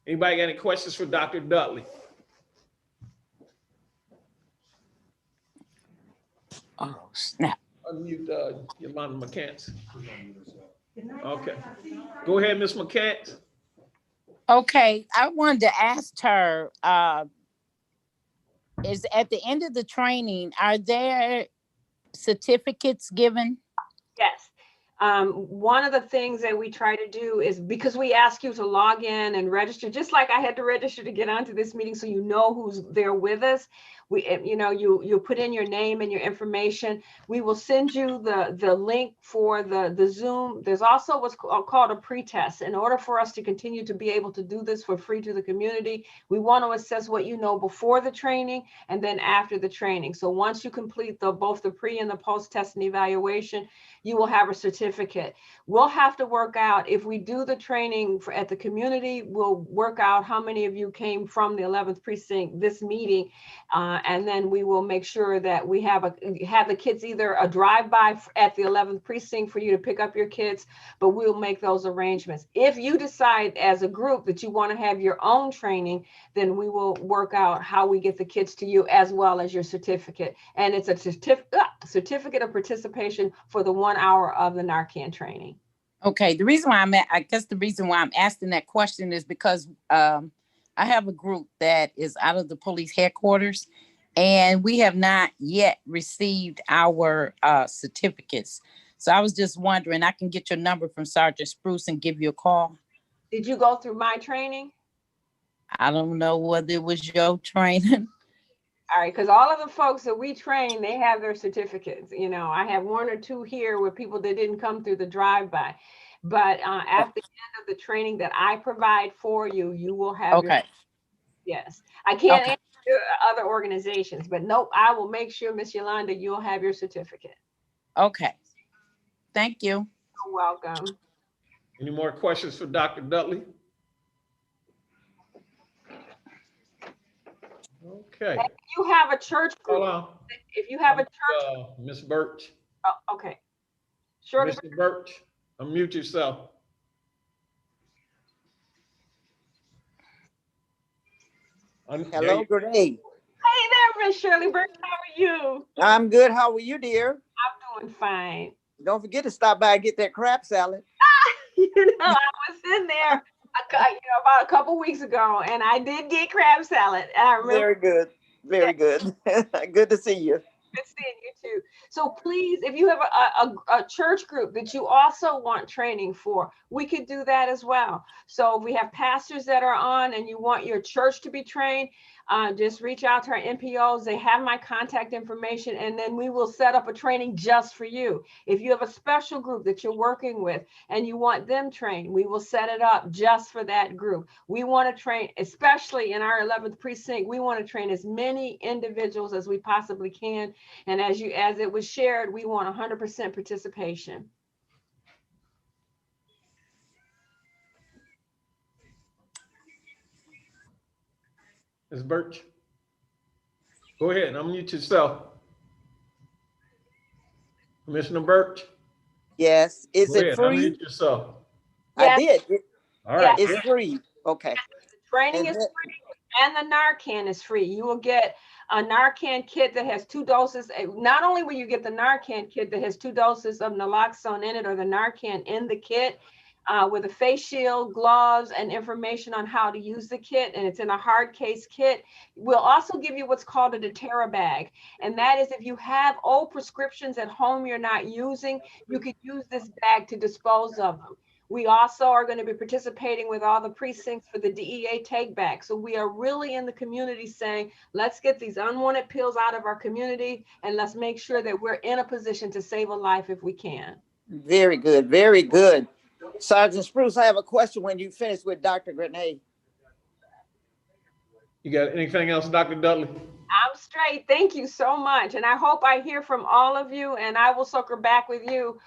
Anybody got any questions for Dr. Dudley? Oh, snap. Unmute Yolanda McCants. Okay. Go ahead, Ms. McCants. Okay, I wanted to ask her, is at the end of the training, are there certificates given? Yes. One of the things that we try to do is, because we ask you to log in and register, just like I had to register to get onto this meeting, so you know who's there with us. You put in your name and your information. We will send you the link for the Zoom. There's also what's called a pre-test. In order for us to continue to be able to do this for free to the community, we want to assess what you know before the training and then after the training. So once you complete both the pre and the post-test and evaluation, you will have a certificate. We'll have to work out, if we do the training at the community, we'll work out how many of you came from the 11th Precinct, this meeting, And then we will make sure that we have the kids either a drive-by at the 11th precinct for you to pick up your kids, but we'll make those arrangements. If you decide as a group that you want to have your own training, then we will work out how we get the kids to you as well as your certificate. And it's a certificate of participation for the 1 hour of the Narcan training. Okay, the reason why I guess the reason why I'm asking that question is because I have a group that is out of the police headquarters, and we have not yet received our certificates. So I was just wondering, I can get your number from Sergeant Spruce and give you a call. Did you go through my training? I don't know whether it was your training. All right, because all of the folks that we train, they have their certificates. You know, I have 1 or 2 here with people that didn't come through the drive-by. But at the end of the training that I provide for you, you will have your, yes. I can't answer other organizations, but nope, I will make sure, Miss Yolanda, you'll have your certificate. Okay. Thank you. You're welcome. Any more questions for Dr. Dudley? Okay. If you have a church group, if you have a church, Miss Birch. Oh, okay. Sure. Mr. Birch, unmute yourself. Hello, good day. Hey there, Miss Shirley Birch. How are you? I'm good. How are you, dear? I'm doing fine. Don't forget to stop by and get that crab salad. You know, I was in there about a couple weeks ago, and I did get crab salad. And I remember. Very good. Very good. Good to see you. Good seeing you too. So please, if you have a church group that you also want training for, we could do that as well. So if we have pastors that are on and you want your church to be trained, just reach out to our NPOs. They have my contact information, and then we will set up a training just for you. If you have a special group that you're working with and you want them trained, we will set it up just for that group. We want to train, especially in our 11th precinct, we want to train as many individuals as we possibly can. And as it was shared, we want 100% participation. Ms. Birch, go ahead, unmute yourself. Commissioner Birch? Yes. Is go it ahead, free? unmute yourself. I did. All right. It's free. Okay. Training is free and the Narcan is free. You will get a Narcan kit that has 2 doses. Not only will you get the Narcan kit that has 2 doses of naloxone in it or the Narcan in the kit, with a face shield, gloves, and information on how to use the kit, and it's in a hard case kit. We'll also give you what's called a deterra bag, and that is if you have old prescriptions at home you're not using, you could use this bag to dispose of them. We also are going to be participating with all the precincts for the DEA take back. So we are really in the community saying, let's get these unwanted pills out of our community, and let's make sure that we're in a position to save a life if we can. Very good. Very good. Sergeant Spruce, I have a question when you finish with Dr. Grenade. You got anything else, Dr. Dudley? I'm straight. Thank you so much. And I hope I hear from all of you, and I will circle back with you,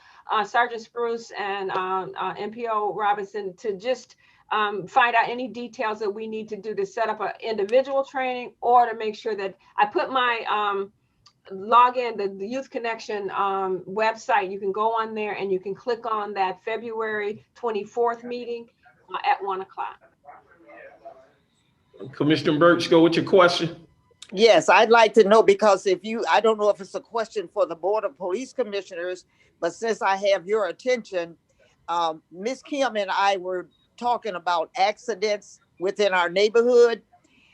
Sergeant Spruce and MPO Robinson, to just find out any details that we need to do to set up an individual training, or to make sure that I put my log in the Youth Connection website. You can go on there and you can click on that February 24th meeting at 1 o'clock. Commissioner Birch, go with your question. Yes, I'd like to know, because I don't know if it's a question for the Board of Police Commissioners, but since I have your attention, Ms. Kim and I were talking about accidents within our neighborhood.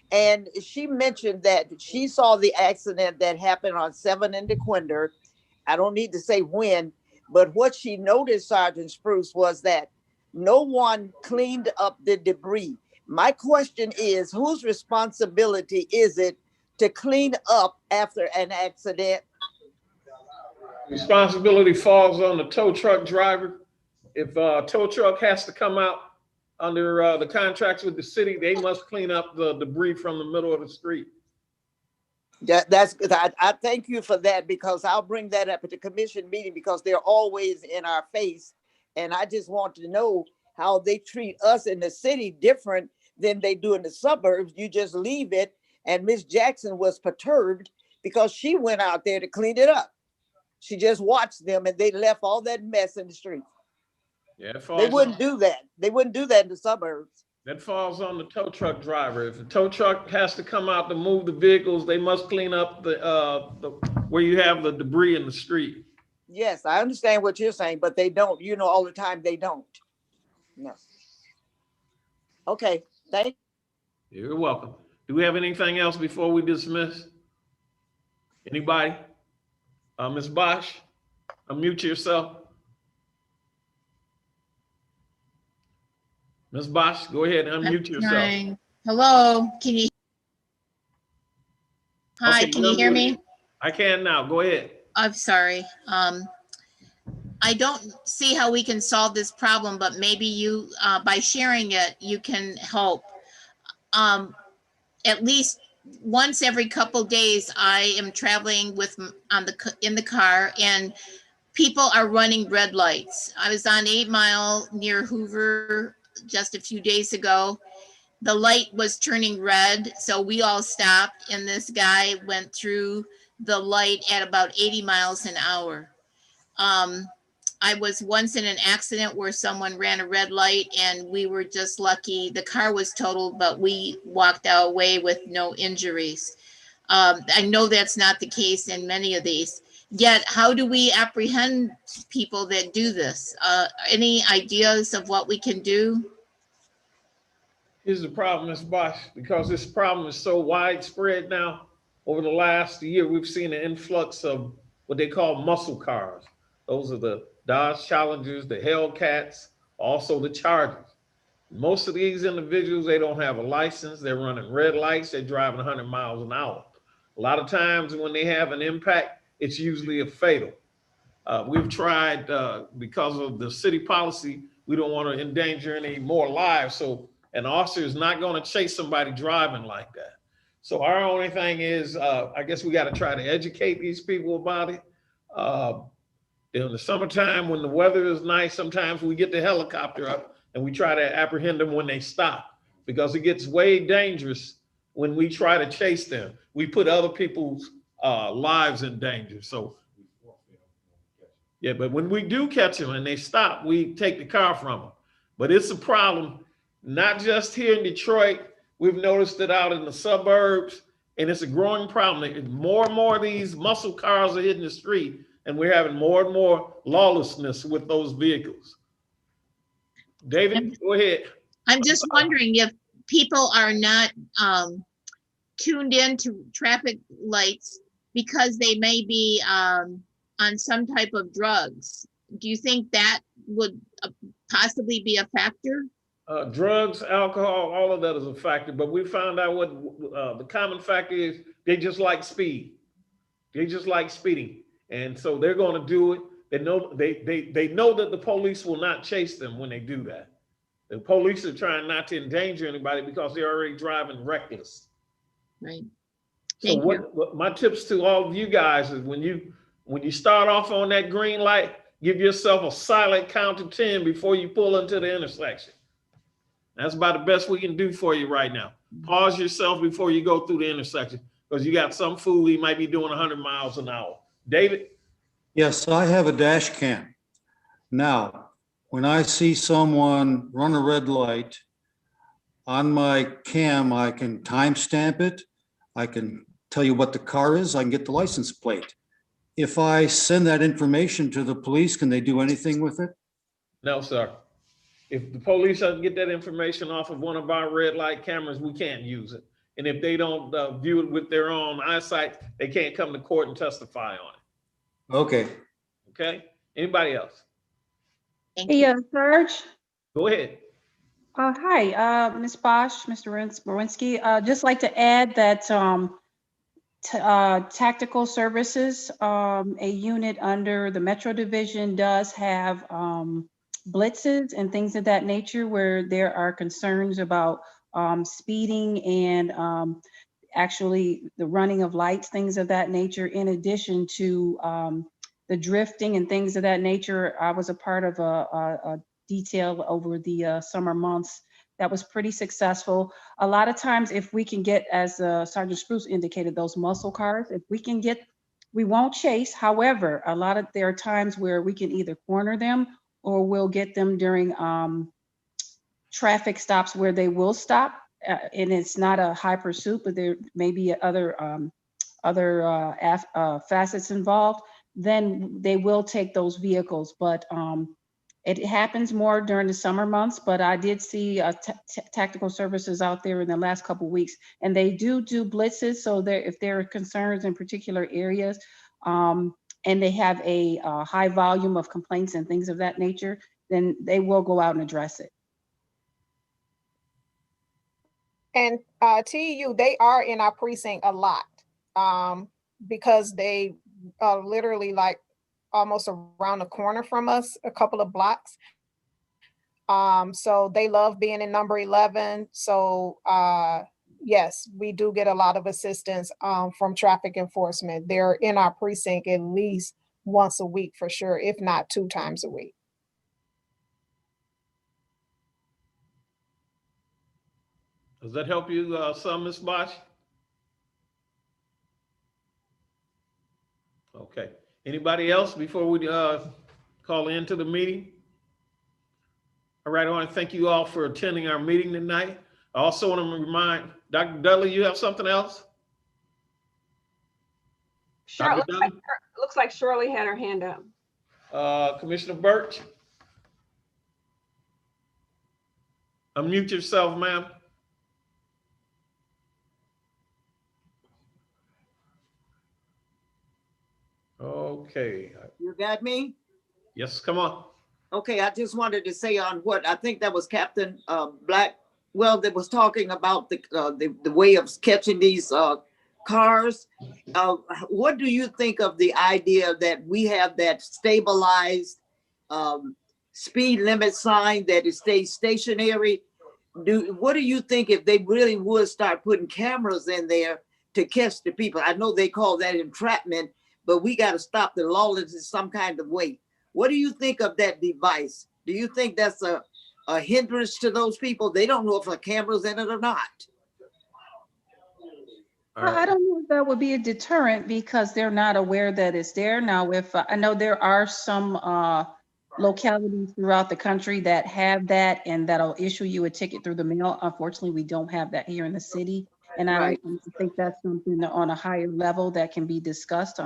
And she mentioned that she saw the accident that happened on 7 in DeQuinder. I don't need to say when, but what she noticed, Sergeant Spruce, was that no one cleaned up the debris. My question is, whose responsibility is it to clean up after an accident? Responsibility falls on the tow truck driver. If a tow truck has to come out under the contracts with the city, they must clean up the debris from the middle of the street. That's good. I thank you for that, because I'll bring that up at the commission meeting, because they're always in our face. And I just want to know how they treat us in the city different than they do in the suburbs. You just leave it And Miss Jackson was perturbed because she went out there to clean it up. She just watched them and they left all that mess in the street. Yeah, They wouldn't do that. They wouldn't do that in the suburbs. That falls on the tow truck driver. If the tow truck has to come out to move the vehicles, they must clean up the where you have the debris in the street. Yes, I understand what you're saying, but they don't, all the time they don't. No. Okay, thank you. You're welcome. Do we have anything else before we dismiss? Anybody? Ms. Bosch, unmute yourself. Ms. Bosch, go ahead and unmute yourself. Trying. Hello, can you? Hi, Okay, can you hear me? I can now. Go ahead. I'm sorry. I don't see how we can solve this problem, but maybe you, by sharing it, you can help. At least once every couple days, I am traveling in the car, and people are running red lights. I was on 8 Mile near Hoover just a few days ago. The light was turning red, so we all stopped, and this guy went through the light at about 80 miles an hour. I was once in an accident where someone ran a red light, and we were just lucky. The car was totaled, but we walked away with no injuries. I know that's not the case in many of these. Yet, how do we apprehend people that do this? Any ideas of what we can do? Here's the problem, Ms. Bosch, because this problem is so widespread now. Over the last year, we've seen an influx of what they call muscle cars. Those are the Dodge Challengers, the Hellcats, also the Chargers. Most of these individuals, they don't have a license. They're running red lights. They're driving 100 miles an hour. A lot of times when they have an impact, it's usually a fatal. We've tried, because of the city policy, we don't want to endanger any more lives. So an officer is not going to chase somebody driving like that. So our only thing is, I guess we got to try to educate these people about it. In the summertime, when the weather is nice, sometimes we get the helicopter up and we try to apprehend them when they stop, because it gets way dangerous when we try to chase them. We put other people's lives in danger. So, yeah, but when we do catch them and they stop, we take the car from them. But it's a problem, not just here in Detroit. We've noticed it out in the suburbs, and it's a growing problem. More and more of these muscle cars are hitting the street, and we're having more and more lawlessness with those vehicles. David, go ahead. I'm just wondering if people are not tuned into traffic lights because they may be on some type of drugs. Do you think that would possibly be a factor? Drugs, alcohol, all of that is a factor, but we found out what the common factor is. They just like speed. They just like speeding. And so they're going to do it. They know they know that the police will not chase them when they do that. The police are trying not to endanger anybody because they're already driving reckless. Right. So what my tips to all of you guys is when you start off on that green light, give yourself a silent count to 10 before you pull into the intersection. That's about the best we can do for you right now. Pause yourself before you go through the intersection, because you got some fool, he might be doing 100 miles an hour. David? Yes, I have a dash cam. Now, when I see someone run a red light on my cam, I can timestamp it. I can tell you what the car is. I can get the license plate. If I send that information to the police, can they do anything with it? No, sir. If the police doesn't get that information off of one of our red light cameras, we can't use it. And if they don't view it with their own eyesight, they can't come to court and testify on it. Okay. Okay. Anybody else? Hey, Serge. Go ahead. Hi, Ms. Bosch, Mr. Marinsky. Just like to add that Tactical Services, a unit under the Metro Division, does have blitzes and things of that nature where there are concerns about speeding and actually the running of lights, things of that nature, in addition to the drifting and things of that nature. I was a part of a detail over the summer months that was pretty successful. A lot of times, if we can get, as Sergeant Spruce indicated, those muscle cars, if we can get, we won't chase. However, there are times where we can either corner them or we'll get them during traffic stops where they will stop. And it's not a high pursuit, but there may be other facets involved. Then they will take those vehicles. But it happens more during the summer months, but I did see tactical services out there in the last couple of weeks, and they do blitzes. So if there are concerns in particular areas, and they have a high volume of complaints and things of that nature, then they will go out and address it. And TEU, they are in our precinct a lot, because they literally like almost around the corner from us, a couple of blocks. So they love being in number 11. So yes, we do get a lot of assistance from traffic enforcement. They're in our precinct at least once a week for sure, if not 2 times a week. Does that help you some, Ms. Bosch? Okay. Anybody else before we call into the meeting? All right, I want to thank you all for attending our meeting tonight. I also want to remind, Dr. Dudley, you have something else? Sure, looks like Shirley had her hand up. Commissioner Birch? Unmute yourself, ma'am. Okay. You got me? Yes, come on. Okay, I just wanted to say on what I think that was Captain Blackwell that was talking about the way of catching these cars. What do you think of the idea that we have that stabilized speed limit sign that it stays stationary? What do you think if they really would start putting cameras in there to catch the people? I know they call that entrapment, but we got to stop the lawlessness in some kind of way. What do you think of that device? Do you think that's a hindrance to those people? They don't know if a camera's in it or not. I don't know if that would be a deterrent because they're not aware that it's there. Now, if I know there are some localities throughout the country that have that and that'll issue you a ticket through the mail. Unfortunately, we don't have that here in the city. And I don't think that's something on a higher level that can be discussed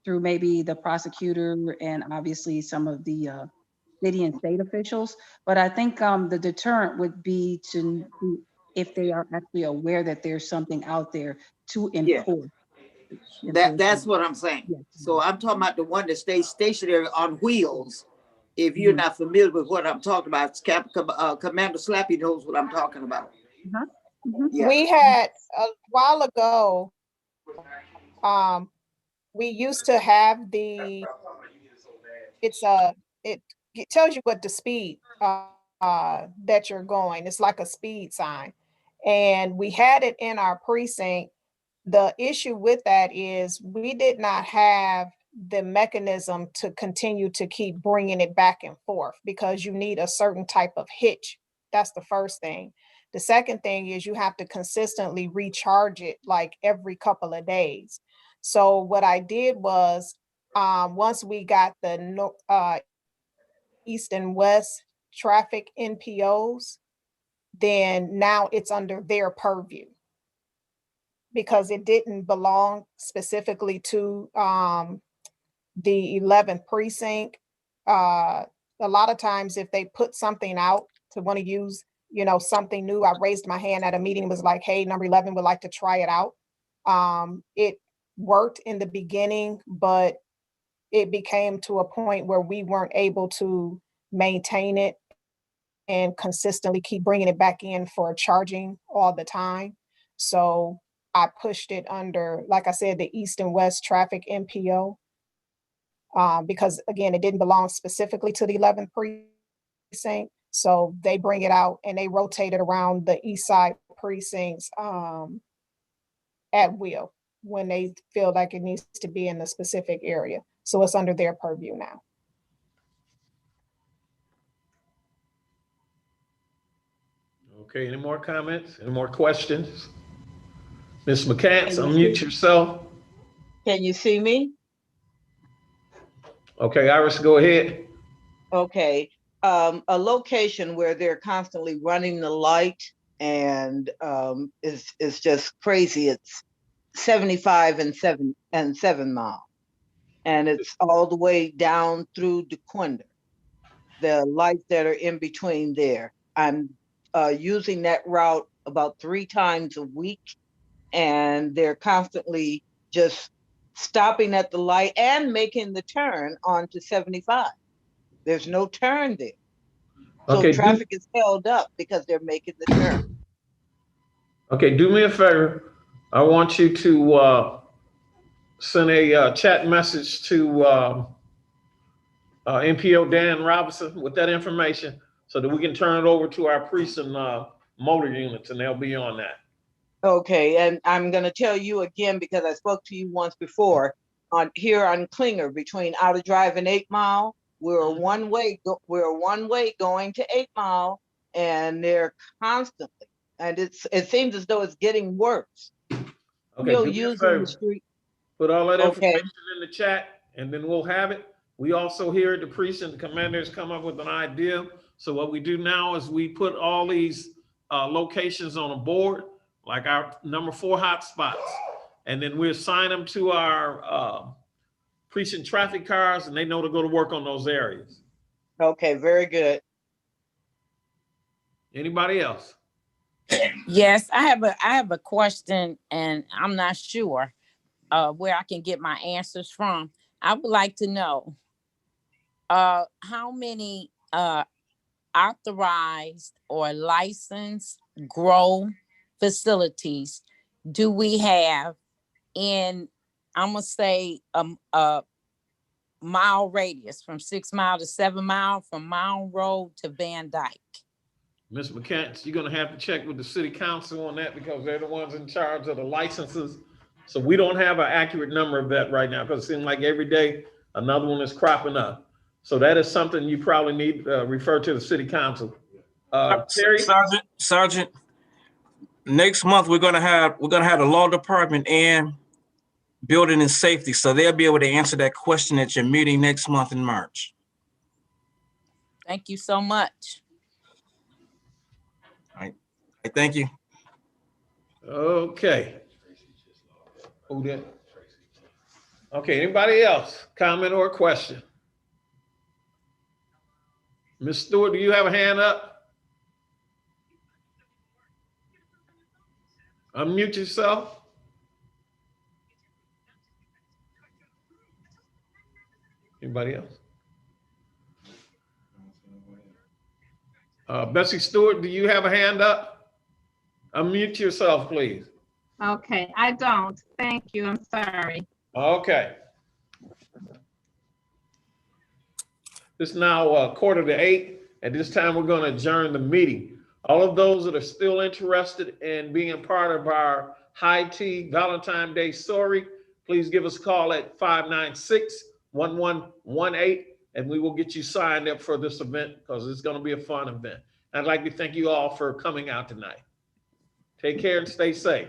through maybe the prosecutor and obviously some of the city and state officials. But I think the deterrent would be if they are actually aware that there's something out there to enforce. That's what I'm saying. Yes. So I'm talking about the one that stays stationary on wheels. If you're not familiar with what I'm talking about, Commander Slappy knows what I'm talking about. We had a while ago, we used to have it tells you what the speed that you're going. It's like a speed sign. And we had it in our precinct. The issue with that is we did not have the mechanism to continue to keep bringing it back and forth because you need a certain type of hitch. That's the first thing. The second thing is you have to consistently recharge it like every couple of days. So what I did was once we got the East and West traffic NPOs, then now it's under their purview because it didn't belong specifically to the 11th precinct. A lot of times if they put something out to want to use, something new, I raised my hand at a meeting and was like, hey, number 11 would like to try it out. It worked in the beginning, but it became to a point where we weren't able to maintain it and consistently keep bringing it back in for charging all the time. So I pushed it under, like I said, the East and West traffic NPO, because again, it didn't belong specifically to the 11th precinct. So they bring it out and they rotate it around the East Side precincts at will when they feel like it needs to be in a specific area. So it's under their purview now. Okay, any more comments? Any more questions? Ms. McCants, unmute yourself. Can you see me? Okay, Iris, go ahead. Okay. A location where they're constantly running the light and is just crazy. It's 75 and 7 Mile. And it's all the way down through DeQuinder. The lights that are in between there. I'm using that route about 3 times a week, and they're constantly just stopping at the light and making the turn onto 75. There's no turn there. So Okay, traffic is held up because they're making the turn. Okay, do me a favor. I want you to send a chat message to NPO Dan Robinson with that information so that we can turn it over to our precinct motor units and they'll be on that. Okay, and I'm gonna tell you again because I spoke to you once before here on Klinger between Outer Drive and 8 Mile. We're one way going to 8 Mile, and they're constantly, and it seems as though it's getting worse. Okay, do me a Using favor. the street. Put all that Okay. information in the chat and then we'll have it. We also here at the precinct, the commanders come up with an idea. So what we do now is we put all these locations on a board, like our number 4 hotspots. And then we assign them to our precinct traffic cars and they know to go to work on those areas. Okay, very good. Anybody else? Yes, I have a question, and I'm not sure where I can get my answers from. I would like to know how many authorized or licensed grow facilities do we have in, I'm gonna say, a mile radius from 6 Mile to 7 Mile, from Mound Road to Van Dyke? Ms. McCants, you're gonna have to check with the city council on that because they're the ones in charge of the licenses. So we don't have an accurate number of that right now because it seems like every day another one is cropping up. So that is something you probably need to refer to the city council. Terry? Sergeant, next month we're gonna have the law department and building and safety, so they'll be able to answer that question at your meeting next month in March. Thank you so much. All right. Thank you. Okay. Who did? Okay, anybody else? Comment or question? Ms. Stewart, do you have a hand up? Unmute yourself. Anybody else? Bessie Stewart, do you have a hand up? Unmute yourself, please. Okay, I don't. Thank you. I'm sorry. Okay. It's now 7:45. At this time, we're going to adjourn the meeting. All of those that are still interested in being part of our high tea Valentine's Day story, please give us a call at 596-1118, and we will get you signed up for this event because it's going to be a fun event. I'd like to thank you all for coming out tonight. Take care and stay safe.